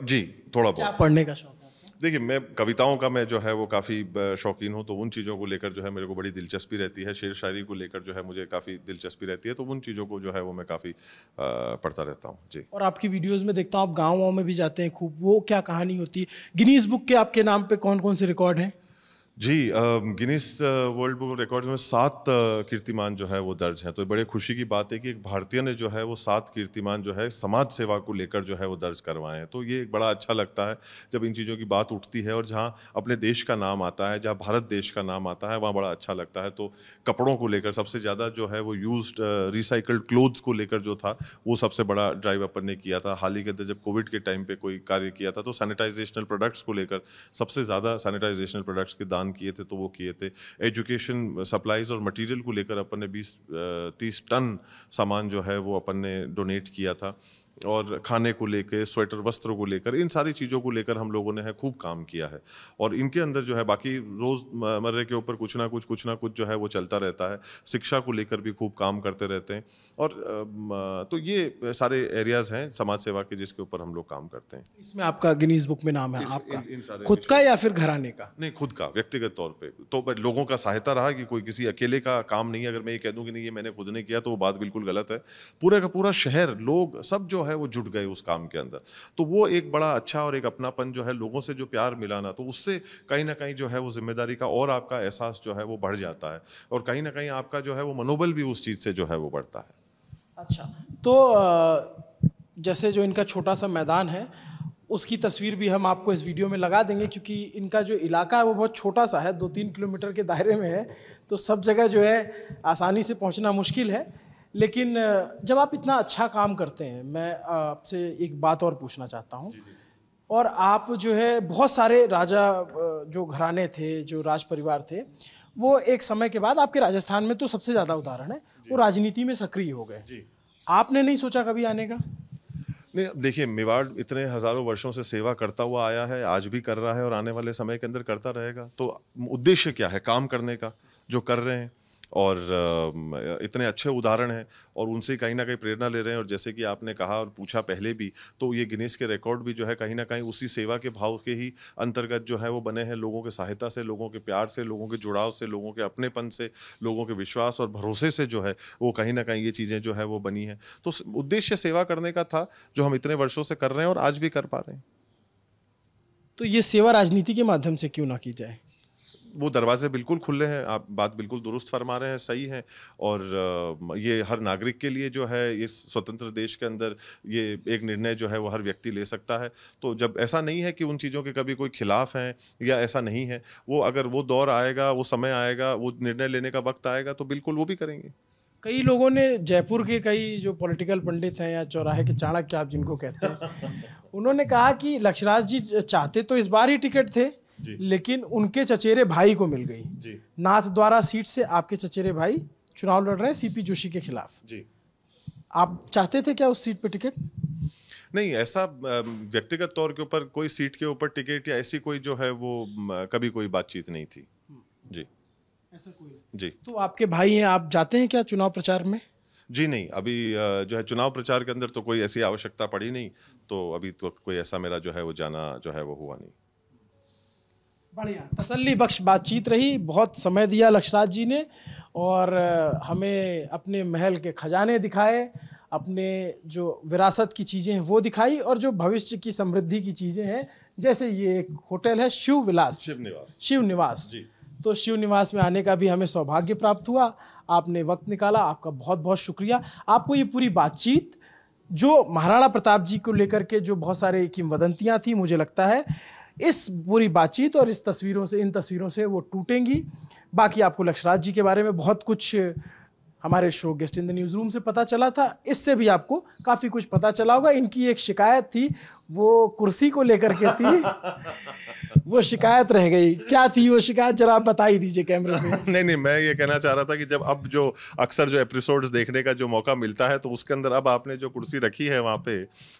जी, थोड़ा क्या बहुत। पढ़ने का शौक है? देखिए, मैं कविताओं का मैं जो है वो काफ़ी शौकीन हूँ, तो उन चीज़ों को लेकर जो है मेरे को बड़ी दिलचस्पी रहती है। शेर शायरी को लेकर जो है मुझे काफ़ी दिलचस्पी रहती है, तो उन चीज़ों को जो है वो मैं काफ़ी पढ़ता रहता हूँ जी। और आपकी वीडियोस में देखता हूँ आप गाँव में भी जाते हैं खूब, वो क्या कहानी होती है? गिनीज बुक के आपके नाम पे कौन कौन से रिकॉर्ड हैं? जी, Guinness World Book of Records में 7 कीर्तिमान जो है वो दर्ज हैं। तो बड़े खुशी की बात है कि एक भारतीय ने जो है वो 7 कीर्तिमान जो है समाज सेवा को लेकर जो है वो दर्ज करवाए हैं। तो ये एक बड़ा अच्छा लगता है जब इन चीज़ों की बात उठती है और जहाँ अपने देश का नाम आता है, जहाँ भारत देश का नाम आता है, वहाँ बड़ा अच्छा लगता है। तो कपड़ों को लेकर सबसे ज़्यादा जो है वो यूज्ड रिसाइकल्ड क्लोथ्स को लेकर जो था वो सबसे बड़ा ड्राइव अपन ने किया था। हाल ही के अंदर जब कोविड के टाइम पे कोई कार्य किया था तो सैनिटाइजेशनल प्रोडक्ट्स को लेकर सबसे ज़्यादा सैनिटाइजेशनल प्रोडक्ट्स के दान किए थे, तो वो किए थे। एजुकेशन सप्लाईज और मटेरियल को लेकर अपन ने 20-30 टन सामान जो है वो अपन ने डोनेट किया था। और खाने को लेकर, स्वेटर वस्त्र को लेकर, इन सारी चीज़ों को लेकर हम लोगों ने है खूब काम किया है। और इनके अंदर जो है बाकी रोज़मर्रे के ऊपर कुछ ना कुछ जो है वो चलता रहता है। शिक्षा को लेकर भी खूब काम करते रहते हैं। और तो ये सारे एरियाज़ हैं समाज सेवा के जिसके ऊपर हम लोग काम करते हैं। इसमें आपका गिनीज बुक में नाम है आपका? इन सारे खुद का या फिर घराने का? नहीं, खुद का, व्यक्तिगत तौर पे। तो लोगों का सहायता रहा कि कोई किसी अकेले का काम नहीं है। अगर मैं ये कह दूं कि नहीं ये मैंने खुद ने किया तो वो बात बिल्कुल गलत है। पूरा का पूरा शहर, लोग सब जो है वो जुट गए उस काम के अंदर। तो वो एक बड़ा अच्छा और एक अपनापन जो है, लोगों से जो प्यार मिला ना, तो उससे कहीं ना कहीं जो है वो जिम्मेदारी का और आपका एहसास जो है वो बढ़ जाता है। और कहीं ना कहीं आपका जो है वो मनोबल भी उस चीज़ से जो है वो बढ़ता है। अच्छा, तो जैसे जो इनका छोटा सा मैदान है उसकी तस्वीर भी हम आपको इस वीडियो में लगा देंगे, क्योंकि इनका जो इलाका है वो बहुत छोटा सा है, 2-3 किलोमीटर के दायरे में है, तो सब जगह जो है आसानी से पहुंचना मुश्किल है। लेकिन जब आप इतना अच्छा काम करते हैं, मैं आपसे एक बात और पूछना चाहता हूं। और आप जो है बहुत सारे राजा जो घराने थे, जो राज परिवार थे, वो एक समय के बाद आपके राजस्थान में तो सबसे ज़्यादा उदाहरण है, वो राजनीति में सक्रिय हो गए। आपने नहीं सोचा कभी आने का? नहीं, देखिए, मेवाड़ इतने हजारों वर्षों से सेवा करता हुआ आया है, आज भी कर रहा है और आने वाले समय के अंदर करता रहेगा। तो उद्देश्य क्या है? काम करने का, जो कर रहे हैं। और इतने अच्छे उदाहरण हैं और उनसे कहीं ना कहीं प्रेरणा ले रहे हैं। और जैसे कि आपने कहा और पूछा पहले भी, तो ये गिनीज के रिकॉर्ड भी जो है कहीं ना कहीं उसी सेवा के भाव के ही अंतर्गत जो है वो बने हैं। लोगों के सहायता से, लोगों के प्यार से, लोगों के जुड़ाव से, लोगों के अपनेपन से, लोगों के विश्वास और भरोसे से जो है वो कहीं ना कहीं ये चीज़ें जो है वो बनी हैं। तो उद्देश्य सेवा करने का था, जो हम इतने वर्षों से कर रहे हैं और आज भी कर पा रहे हैं। तो ये सेवा राजनीति के माध्यम से क्यों ना की जाए? वो दरवाजे बिल्कुल खुले हैं, आप बात बिल्कुल दुरुस्त फरमा रहे हैं, सही है। और ये हर नागरिक के लिए जो है इस स्वतंत्र देश के अंदर ये एक निर्णय जो है वो हर व्यक्ति ले सकता है। तो जब ऐसा नहीं है कि उन चीज़ों के कभी कोई खिलाफ हैं या ऐसा नहीं है, वो अगर वो दौर आएगा, वो समय आएगा, वो निर्णय लेने का वक्त आएगा तो बिल्कुल वो भी करेंगे। कई लोगों ने, जयपुर के कई जो पॉलिटिकल पंडित हैं या चौराहे के चाणक्य आप जिनको कहते हैं, उन्होंने कहा कि लक्षराज जी चाहते तो इस बार ही टिकट थे, लेकिन उनके चचेरे भाई को मिल गई। नाथ द्वारा सीट से आपके चचेरे भाई चुनाव लड़ रहे हैं सीपी जोशी के खिलाफ। जी, आप चाहते थे क्या उस सीट पे टिकट? नहीं, ऐसा व्यक्तिगत तौर के ऊपर कोई सीट के ऊपर टिकट या ऐसी कोई जो है वो कभी कोई बातचीत नहीं थी। जी, ऐसा कोई जी। तो आपके भाई हैं, आप जाते हैं क्या चुनाव प्रचार में? जी नहीं, अभी जो है चुनाव प्रचार के अंदर तो कोई ऐसी आवश्यकता पड़ी नहीं, तो अभी तो कोई ऐसा मेरा जो है वो जाना जो है वो हुआ नहीं। बढ़िया, तसल्ली बख्श बातचीत रही, बहुत समय दिया लक्षराज जी ने और हमें अपने महल के खजाने दिखाए, अपने जो विरासत की चीज़ें हैं वो दिखाई, और जो भविष्य की समृद्धि की चीज़ें हैं, जैसे ये एक होटल है शिव निवास। तो शिव निवास में आने का भी हमें सौभाग्य प्राप्त हुआ। आपने वक्त निकाला, आपका बहुत बहुत शुक्रिया। आपको ये पूरी बातचीत जो महाराणा प्रताप जी को लेकर के जो बहुत सारे किंवदंतियाँ थी, मुझे लगता है इस पूरी बातचीत और इस तस्वीरों से, इन तस्वीरों से वो टूटेंगी। बाकी आपको लक्षराज जी के बारे में बहुत कुछ हमारे show guest in the news room से पता चला था, इससे भी आपको काफ़ी कुछ पता चला होगा। इनकी एक शिकायत थी, वो कुर्सी को लेकर के थी, वो शिकायत रह गई। क्या थी वो शिकायत, जरा आप बता ही दीजिए कैमरे पे। नहीं, मैं ये कहना चाह रहा था कि जब अब जो अक्सर जो एपिसोड्स देखने का जो मौका मिलता है, तो उसके अंदर अब आपने जो कुर्सी रखी है वहाँ पे,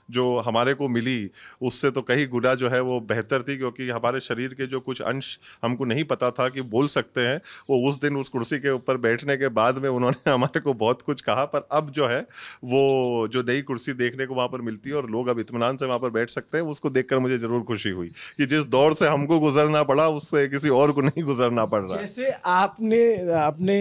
जो हमारे को मिली, उससे तो कहीं गुना जो है वो बेहतर थी, क्योंकि हमारे शरीर के जो कुछ अंश हमको नहीं पता था कि बोल सकते हैं, वो उस दिन उस कुर्सी के ऊपर बैठने के बाद में उन्होंने हमारे को बहुत कुछ कहा। पर अब जो है वो जो नई कुर्सी देखने को वहाँ पर मिलती है और लोग अब इत्मीनान से वहाँ पर बैठ सकते हैं, उसको देखकर मुझे जरूर खुशी हुई कि जिस दौर से हमको गुजरना पड़ा उससे किसी और को नहीं गुजरना पड़ रहा। जैसे आपने अपने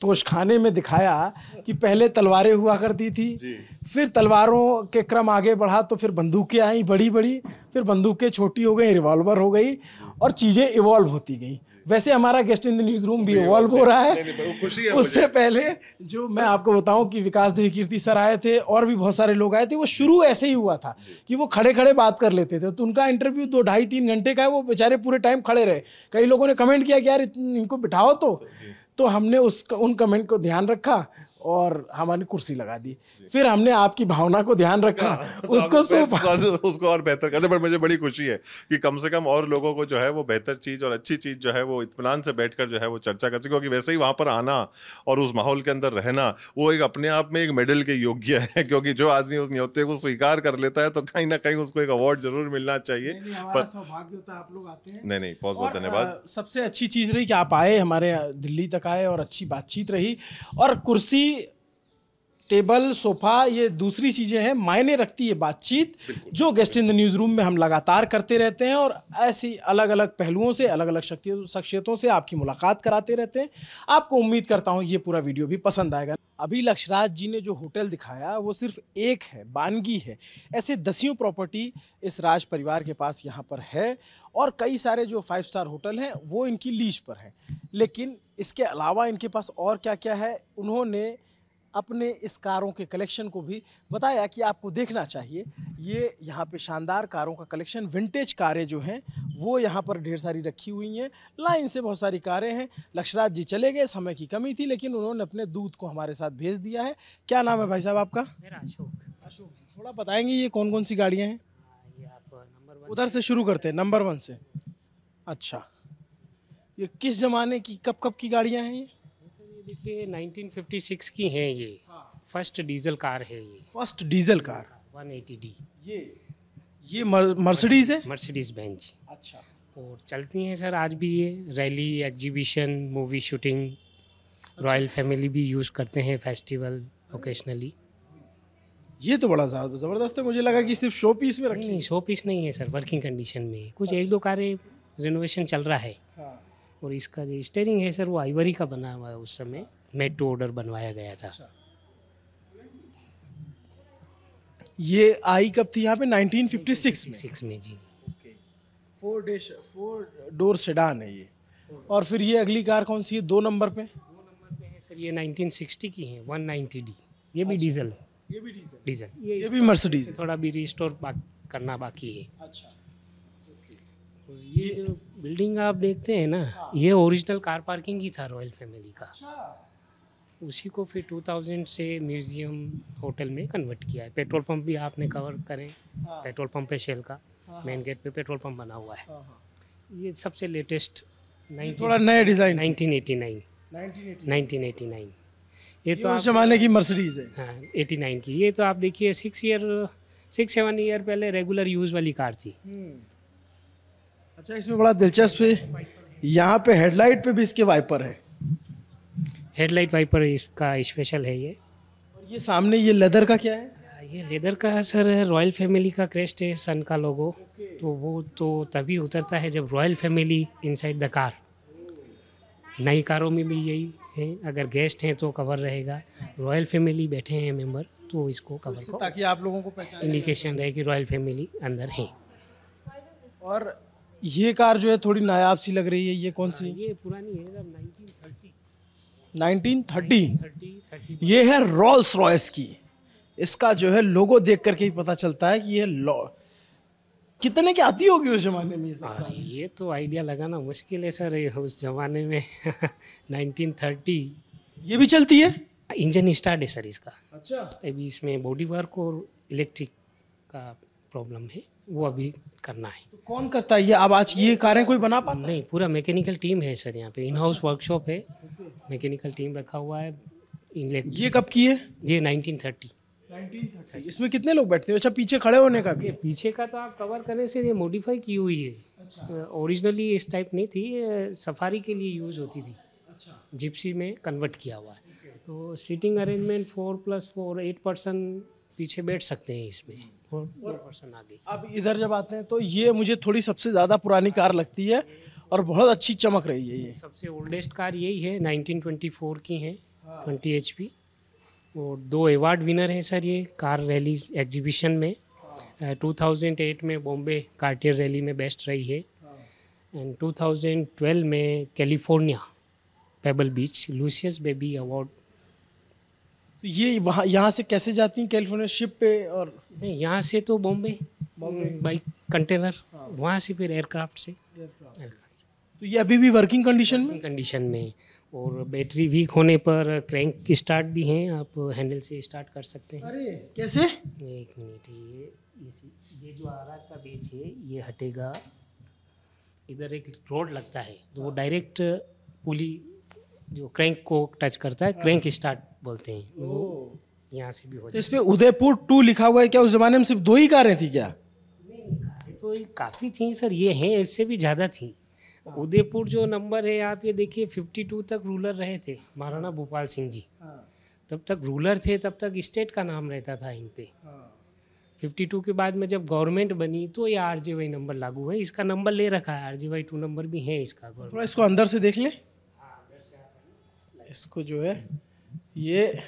तोशखाने में दिखाया कि पहले तलवारें हुआ करती थी, फिर तलवारों के क्रम आगे बढ़ा तो फिर बंदूकें आई बड़ी बड़ी, फिर बंदूकें छोटी हो गई, रिवॉल्वर हो गई और चीज़ें इवॉल्व होती गई। वैसे हमारा guest in the news room भी इवॉल्व हो रहा है। उससे पहले जो मैं आपको बताऊं कि विकास देव कीर्ति सर आए थे और भी बहुत सारे लोग आए थे, वो शुरू ऐसे ही हुआ था कि वो खड़े खड़े बात कर लेते थे। तो उनका इंटरव्यू 2-2.5-3 घंटे का है, वो बेचारे पूरे टाइम खड़े रहे। कई लोगों ने कमेंट किया कि यार इनको बिठाओ, तो हमने उन कमेंट को ध्यान रखा और हमारी कुर्सी लगा दी। फिर हमने आपकी भावना को ध्यान रखा, उसको और बेहतर करने पर मुझे बड़ी खुशी है कि कम से कम और लोगों को जो है वो बेहतर चीज और अच्छी चीज जो है वो इत्मीनान से बैठकर जो है वो चर्चा कर सके। क्योंकि वैसे ही वहां पर आना और उस माहौल के अंदर रहना वो एक अपने आप में एक मेडल के योग्य है, क्योंकि जो आदमी उस न्योते को स्वीकार कर लेता है तो कहीं ना कहीं उसको एक अवार्ड जरूर मिलना चाहिए। पर सौभाग्य होता है आप लोग आते हैं। नहीं, बहुत बहुत धन्यवाद। सबसे अच्छी चीज रही कि आप आए, हमारे दिल्ली तक आए और अच्छी बातचीत रही। और कुर्सी, टेबल, सोफा, ये दूसरी चीज़ें हैं, मायने रखती है बातचीत जो guest in the news room में हम लगातार करते रहते हैं और ऐसी अलग अलग पहलुओं से, अलग अलग शख्सियतों से आपकी मुलाकात कराते रहते हैं। आपको उम्मीद करता हूँ ये पूरा वीडियो भी पसंद आएगा। अभी लक्षराज जी ने जो होटल दिखाया वो सिर्फ एक है, बानगी है। ऐसे दसियों प्रॉपर्टी इस राज परिवार के पास यहाँ पर है और कई सारे जो 5 स्टार होटल हैं वो इनकी लीज पर हैं। लेकिन इसके अलावा इनके पास और क्या क्या है, उन्होंने अपने इस कारों के कलेक्शन को भी बताया कि आपको देखना चाहिए। ये यहाँ पे शानदार कारों का कलेक्शन, विंटेज कारें जो हैं वो यहाँ पर ढेर सारी रखी हुई हैं। लाइन से बहुत सारी कारें हैं। लक्षराज जी चले गए, समय की कमी थी, लेकिन उन्होंने अपने दूत को हमारे साथ भेज दिया है। क्या नाम है भाई साहब आपका? मेरा अशोक। अशोक जी, थोड़ा बताएंगे ये कौन कौन सी गाड़ियाँ हैं? ये आप नंबर 1 उधर से शुरू करते हैं, नंबर 1 से। अच्छा, ये किस ज़माने की, कब की गाड़ियाँ हैं ये? सर, ये देखिए 1956 की हैं ये। फर्स्ट डीजल कार है ये, फर्स्ट डीजल कार। 180D ये मर्सिडीज है? Mercedes Benz. अच्छा, और चलती हैं सर आज भी ये, rally, exhibition, movie shooting, royal family भी यूज़ करते हैं फेस्टिवल ओकेशनली। ये तो बड़ा ज़बरदस्त है। मुझे लगा कि सिर्फ शो पीस में नहीं रखी नहीं, शो पीस नहीं है सर, वर्किंग कंडीशन में है। कुछ एक दो कारें रिनोवेशन चल रहा है। हाँ। और इसका जो स्टीयरिंग है सर वो आइवरी का बना हुआ है, उस समय मेड टू ऑर्डर बनवाया गया था। ये आई कब थी यहाँ पे? 1956 में। 6 में जी। 4 डोर सेडान है ये। और फिर ये अगली कार कौन सी है 2 नंबर पे? 2 नंबर पे है सर, ये 1960 की है, 190D। ये भी डीजल है। ये भी डीजल। डीजल ये भी मर्सिडीज है। थोड़ा भी रिस्टोर करना बाकी है। अच्छा, और ये जो बिल्डिंग आप देखते हैं ना, ये ओरिजिनल कार पार्किंग ही था रॉयल फैमिली का। उसी को फिर 2000 से म्यूजियम होटल में कन्वर्ट किया है। पेट्रोल पंप भी आपने कवर करें, पेट्रोल पंप है शेल का, मेन गेट पे पेट्रोल पंप बना हुआ है। ये सबसे लेटेस्ट थोड़ा नया डिजाइन। 1989। ये तो उस जमाने की मर्सिडीज है। हाँ 89 की। ये तो आप देखिए 6-7 ईयर पहले रेगुलर यूज़ वाली कार थी। अच्छा, इसमें बड़ा दिलचस्प है, यहाँ पे हेडलाइट पे भी इसके वाइपर है। हेडलाइट वाइपर इसका स्पेशल है ये। और ये सामने ये लेदर का क्या है? ये लेदर का है सर, रॉयल फैमिली का क्रेस्ट है, सन का लोगो। तो वो तो तभी उतरता है जब royal family inside the car. नई कारों में भी यही है, अगर गेस्ट हैं तो कवर रहेगा, रॉयल फैमिली बैठे हैं मेंबर तो इसको कवर को ताकि आप लोगों को पहचान। इंडिकेशन रहे कि रॉयल फैमिली अंदर है। और ये कार जो है थोड़ी नायाब सी लग रही है, ये कौन सी? ये पुरानी है सर, 1930। 30। ये है रोल्स रॉयस की। इसका जो है लोगो देख करके ही पता चलता है कि ये कितने की आती होगी उस जमाने में ये सब? अरे ये तो आइडिया लगाना मुश्किल है सर, ये उस जमाने में 1930। ये भी चलती है? इंजन स्टार्ट है सर इसका। अच्छा, अभी इसमें बॉडी वर्क और इलेक्ट्रिक का प्रॉब्लम है, वो अभी करना है। तो कौन करता है ये? अब आज ये कारें कोई बना पाता है? नहीं, पूरा मैकेनिकल टीम है सर यहाँ पे, इन हाउस वर्कशॉप है, मैकेनिकल टीम रखा हुआ है। ये कब की है? ये 1930। 1930। इसमें कितने लोग बैठते हैं? अच्छा, पीछे खड़े होने का भी है? पीछे का तो आप कवर करने से ये मॉडिफाई की हुई है। ओरिजिनली इस टाइप नहीं थी, सफारी के लिए यूज़ होती थी। जिप्सी में कन्वर्ट किया हुआ है। तो सीटिंग अरेंजमेंट 4+4 8 पर्सन पीछे बैठ सकते हैं इसमें, और 4 पर्सन आगे। अब इधर जब आते हैं तो ये मुझे थोड़ी सबसे ज़्यादा पुरानी कार लगती है और बहुत अच्छी चमक रही है ये। सबसे ओल्डेस्ट कार यही है, 1924 की है, 20 HP। और 2 अवार्ड विनर हैं सर ये कार रैलीज एग्जीबिशन में। 2008 में बॉम्बे कार्टियर रैली में बेस्ट रही है, एंड 2012 में कैलिफोर्निया पेबल बीच लूसियस बेबी अवार्ड। तो ये वहाँ यहाँ से कैसे जाती हैं कैलिफोर्निया? शिप पे? और नहीं, यहाँ से तो बॉम्बे बाई कंटेनर, वहाँ से फिर एयरक्राफ्ट से। तो ये अभी भी वर्किंग कंडीशन में? कंडीशन में, और बैटरी वीक होने पर क्रैंक स्टार्ट भी हैं, आप हैंडल से स्टार्ट कर सकते हैं। अरे कैसे? एक मिनट, ये जो आरा का बेच है ये हटेगा, इधर एक रोड लगता है तो वो डायरेक्ट पुली जो क्रैंक को टच करता है, क्रैंक स्टार्ट बोलते हैं, वो यहाँ से भी हो तो इस पे उदयपुर 2 लिखा हुआ है। क्या उस जमाने में सिर्फ 2 ही कारें थी क्या? जाता। तो काफ़ी थी सर, ये हैं, इससे भी ज़्यादा थी। उदयपुर जो नंबर है आप ये देखिए, 52 तक रूलर रहे थे महाराणा भूपाल सिंह जी। तब तक रूलर थे, तब तक स्टेट का नाम रहता था इन पे। 52 के बाद में जब गवर्नमेंट बनी तो ये RJY नंबर लागू है। इसका नंबर ले रखा है, RJY 2 नंबर भी है इसका। थोड़ा इसको अंदर से देख लें। इसको जो है ये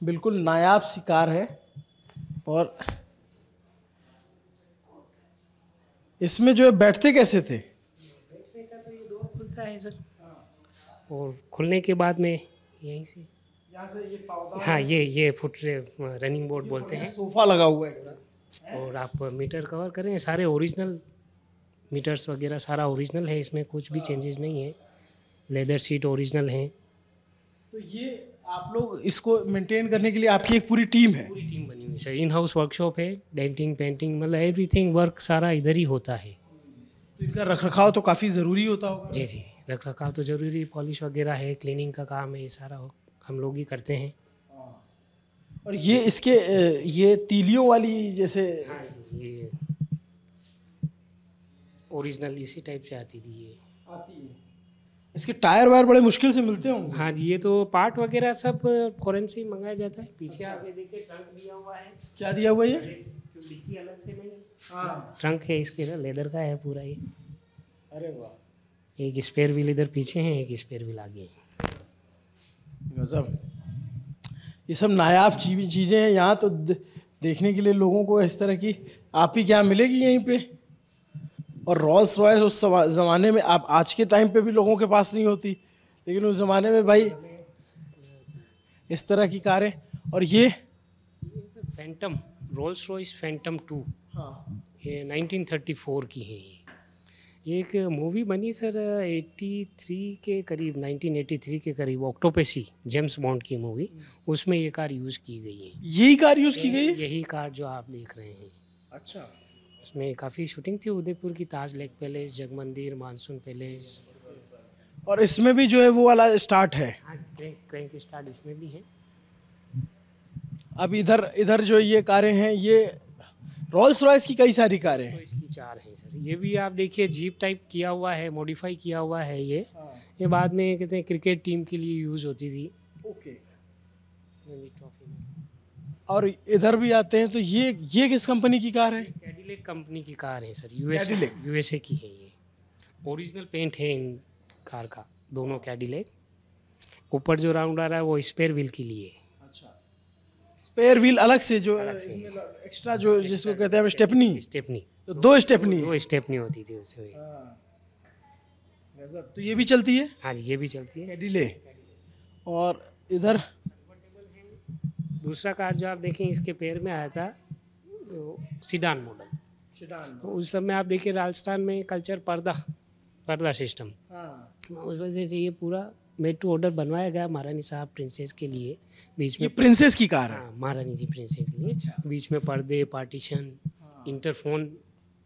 बिल्कुल नायाब सी कार है, और इसमें जो है बैठते कैसे थे? बैठने का तो ये डोर खुलता है सर, और खुलने के बाद में यहीं से यहाँ से ये पावदान हाँ, ये फुट रनिंग बोर्ड बोलते हैं। सोफा लगा हुआ है। और आप मीटर कवर करें, सारे ओरिजिनल मीटर्स वगैरह सारा ओरिजिनल है, इसमें कुछ भी चेंजेस नहीं है। लेदर सीट ओरिजिनल है। तो ये आप लोग इसको मेंटेन करने के लिए आपकी एक पूरी टीम है? पूरी टीम बनी हुई सर, इन हाउस वर्कशॉप है, डेंटिंग पेंटिंग मतलब एवरीथिंग वर्क सारा इधर ही होता है। तो इनका रखरखाव तो काफ़ी ज़रूरी होता होगा? जी जी, रख रखाव तो ज़रूरी, पॉलिश वगैरह है, क्लीनिंग का काम है, ये सारा हम लोग ही करते हैं। और ये इसके ये तीलियों वाली जैसे हाँ, ये ओरिजिनल इसी टाइप से आती थी ये। आती है। इसके टायर वायर बड़े मुश्किल से मिलते होंगे? हाँ जी, ये तो पार्ट वगैरह सब फॉरेन से ही मंगाया जाता है। पीछे आगे देखिए ट्रंक दिया हुआ है। क्या दिया हुआ है ये? डिक्की अलग से नहीं है, हाँ। ट्रंक है इसके ना, लेदर का है पूरा ये। अरे वाह, एक स्पेयर व्हील इधर पीछे है, एक स्पेयर व्हील आगे है। गजब। ये सब नायाब चीज़ें हैं। यहाँ तो देखने के लिए लोगों को इस तरह की आप ही क्या मिलेगी यहीं पे। और रोल्स रॉयस उस ज़माने में, आप आज के टाइम पे भी लोगों के पास नहीं होती, लेकिन उस ज़माने में भाई इस तरह की कारें। और ये फैंटम, रोल्स रॉयस फैंटम 2, हाँ, ये 1934 की है। ये एक मूवी बनी सर 83 के करीब, 1983 के करीब, ऑक्टोपसी, जेम्स बॉन्ड की मूवी, उसमें ये कार यूज़ की गई है। यही कार यूज़ की गई है? यही कार जो आप देख रहे हैं। अच्छा। उसमें काफ़ी शूटिंग थी उदयपुर की, Taj Lake Palace, Jagmandir, Monsoon Palace. और इसमें भी जो है वो वाला स्टार्ट है? हाँ, क्रैंक स्टार्ट इसमें भी है। अब इधर इधर जो ये कारें हैं, ये रोल्स रॉयस की कई सारी कारें तो हैं। इसकी 4 हैं सर। ये भी आप देखिए जीप टाइप किया हुआ है, मॉडिफाई किया हुआ है ये बाद में कहते हैं क्रिकेट टीम के लिए यूज़ होती थी। ओके। रणजी ट्रॉफी में। और इधर भी आते हैं तो ये किस कंपनी की कार है? कैडिलेक कंपनी की कार है सर, Cadillac? यूएसए की है ये। ओरिजिनल पेंट है इन कार का, दोनों कैडिलेक। ऊपर जो राउंड आ रहा है वो स्पेयर व्हील के लिए है। अच्छा, स्पेयर व्हील अलग से जो अलग से। एक्स्ट्रा जो जिसको कहते हैं स्टेपनी, स्टेपनी, तो दो स्टेपनी। दो स्टेपनी होती थी उससे। हाँ, गजब। तो ये भी चलती है? हाँ जी, ये भी चलती है। कैडिले। और इधर दूसरा कार जो आप देखें इसके पैर में आया था, सीडान मॉडल। तो उस समय आप देखिए राजस्थान में कल्चर पर्दा सिस्टम, हाँ। उस वजह से ये पूरा मेड टू ऑर्डर बनवाया गया महारानी साहब प्रिंसेस के लिए। बीच ये में प्रिंसेस की कार है? हाँ, महारानी जी प्रिंसेस के लिए। बीच में पर्दे, पार्टीशन, इंटरफोन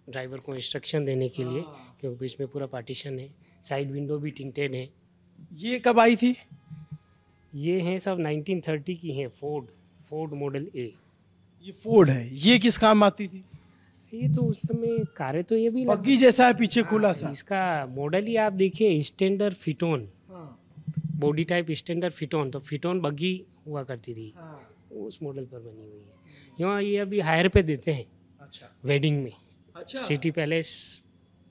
ड्राइवर को इंस्ट्रक्शन देने के लिए, क्योंकि बीच में पूरा पार्टीशन है। साइड विंडो भी टिंटेड है। ये कब आई थी? ये हैं सब 1930 की हैं, फोर्ड मॉडल ए। ये फोर्ड है। ये किस काम आती थी? ये तो उस समय कारें तो ये भी बग्गी जैसा है पीछे खुला सा। इसका मॉडल ही आप देखिए, स्टैंडर्ड फिटोन, हाँ, बॉडी टाइप स्टैंडर्ड फिटोन। तो फिटोन बग्गी हुआ करती थी, हाँ। उस मॉडल पर बनी हुई है। यहाँ ये अभी हायर पे देते हैं अच्छा, वेडिंग में। अच्छा। सिटी पैलेस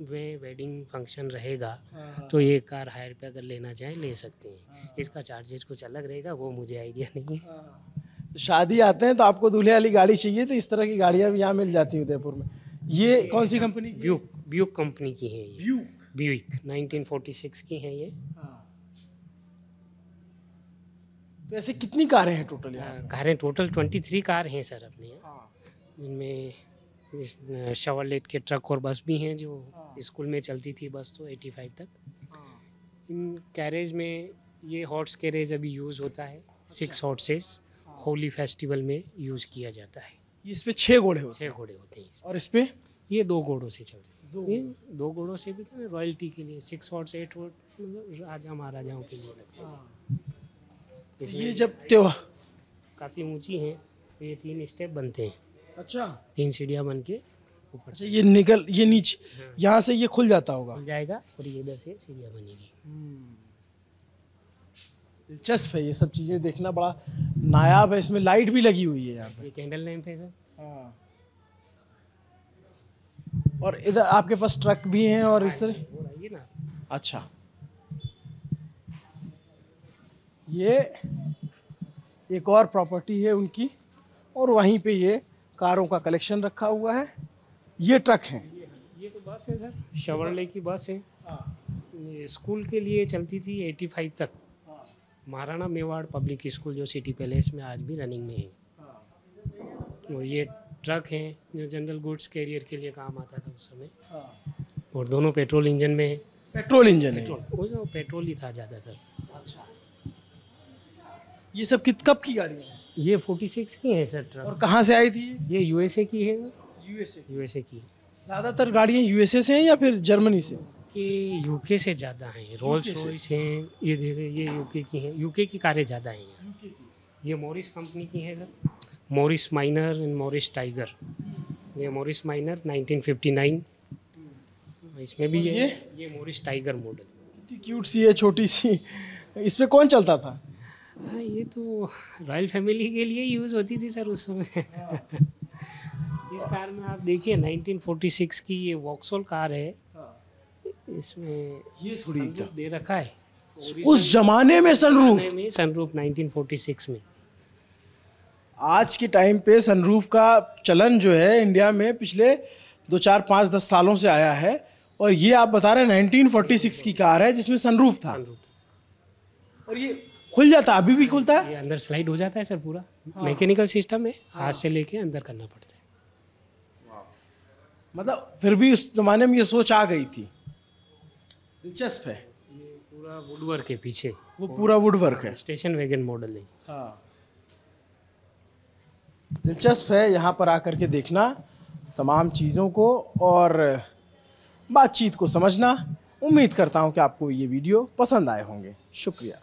में वेडिंग फंक्शन रहेगा, हाँ, तो ये कार हायर पे अगर लेना चाहें ले सकते हैं। इसका चार्जेस कुछ अलग रहेगा, वो मुझे आइडिया नहीं है। हाँ। तो शादी आते हैं तो आपको दूल्हे वाली गाड़ी चाहिए, तो इस तरह की गाड़ियाँ भी यहाँ मिल जाती हैं उदयपुर में। ये कौन सी कंपनी की? ब्यूक कंपनी की है ये। ब्यूक। ब्यूक 1946 की है ये। हाँ। तो ऐसे कितनी कारें हैं टोटल यहाँ? कारें टोटल 23 कार हैं सर अपने यहाँ। हाँ। इनमें शेवरलेट के ट्रक और बस भी हैं, जो स्कूल में चलती थी बस तो 85 तक। इन कैरेज में ये हॉर्स कैरेज अभी यूज़ होता है, 6 हॉर्सेस होली फेस्टिवल में यूज़ किया जाता है। ये इस पे 6 घोड़े होते 6 घोड़े होते हैं हैं और इस पे ये 2 घोड़ों से चलते हैं। ये 2 घोड़ों से भी रॉयल्टी के लिए 6 हॉर्स 8 हॉर्स मतलब राजा महाराजाओं के लिए लगते हैं। ये जब त्योहार काफ़ी ऊंची हैं तो ये 3 स्टेप बनते हैं। अच्छा, 3 सीढ़ियाँ बन के ऊपर अच्छा। ये नीचे यहाँ से ये खुल जाता होगा? खुल जाएगा और ये इधर से सीढ़ियाँ बनेगी। दिलचस्प है ये सब चीज़ें देखना, बड़ा नायाब है। इसमें लाइट भी लगी हुई है यहाँ पे। ये कैंडल लैंप है सर। हाँ। और इधर आपके पास ट्रक भी हैं और इस तरह? वो रही है ना। अच्छा, ये एक और प्रॉपर्टी है उनकी, और वहीं पे ये कारों का कलेक्शन रखा हुआ है। ये ट्रक हैं? ये तो बस है सर, शेवरले की बस है। ये स्कूल के लिए चलती थी 85 तक। महाराणा मेवाड़ पब्लिक स्कूल जो सिटी पैलेस में आज भी रनिंग में है। और ये ट्रक है जो जनरल गुड्स कैरियर के लिए काम आता था उस समय, और दोनों पेट्रोल इंजन में है। पेट्रोल इंजन है। वो जो पेट्रोल ही था ज़्यादातर। अच्छा, ये सब कब की गाड़ियाँ हैं? ये 46 की है सर ट्रक। और कहाँ से आई थी ये यूएसए की है। यूएसए। यूएसए की ज़्यादातर गाड़ियाँ यूएसए से हैं या फिर जर्मनी से? कि यूके से ज़्यादा हैं। रोल्स रॉयस हैं, ये जैसे ये यूके की हैं। यूके की कारें ज़्यादा हैं यहाँ। ये मॉरिस कंपनी की है sir, Morris minor and Morris tiger. ये मॉरिस माइनर 1959, इसमें भी ये मॉरिस टाइगर मॉडल। कितनी क्यूट सी है, छोटी सी। इस पे कौन चलता था? हाँ, ये तो रॉयल फैमिली के लिए यूज़ होती थी सर उस समय। इस कार में आप देखिए 1946 की ये वॉक्सोल कार है। इसमें ये थोड़ी सनरूफ दे रखा है। उस जमाने में सनरूफ। सनरूफ 1946 में। आज के टाइम पे सनरूफ का चलन जो है इंडिया में पिछले 2, 4, 5, 10 सालों से आया है, और ये आप बता रहे हैं 1946 की कार है जिसमें सनरूफ था। और ये खुल जाता, अभी भी खुलता है? ये अंदर स्लाइड हो जाता है सर पूरा। मैकेनिकल सिस्टम है, हाथ से लेके अंदर करना पड़ता है। मतलब फिर भी उस जमाने में ये सोच आ गई थी। दिलचस्प है। ये पूरा वुडवर्क के पीछे, वो पूरा वुडवर्क है। स्टेशन वैगन मॉडल है। हाँ, दिलचस्प है यहाँ पर आकर के देखना तमाम चीज़ों को और बातचीत को समझना। उम्मीद करता हूँ कि आपको ये वीडियो पसंद आए होंगे। शुक्रिया।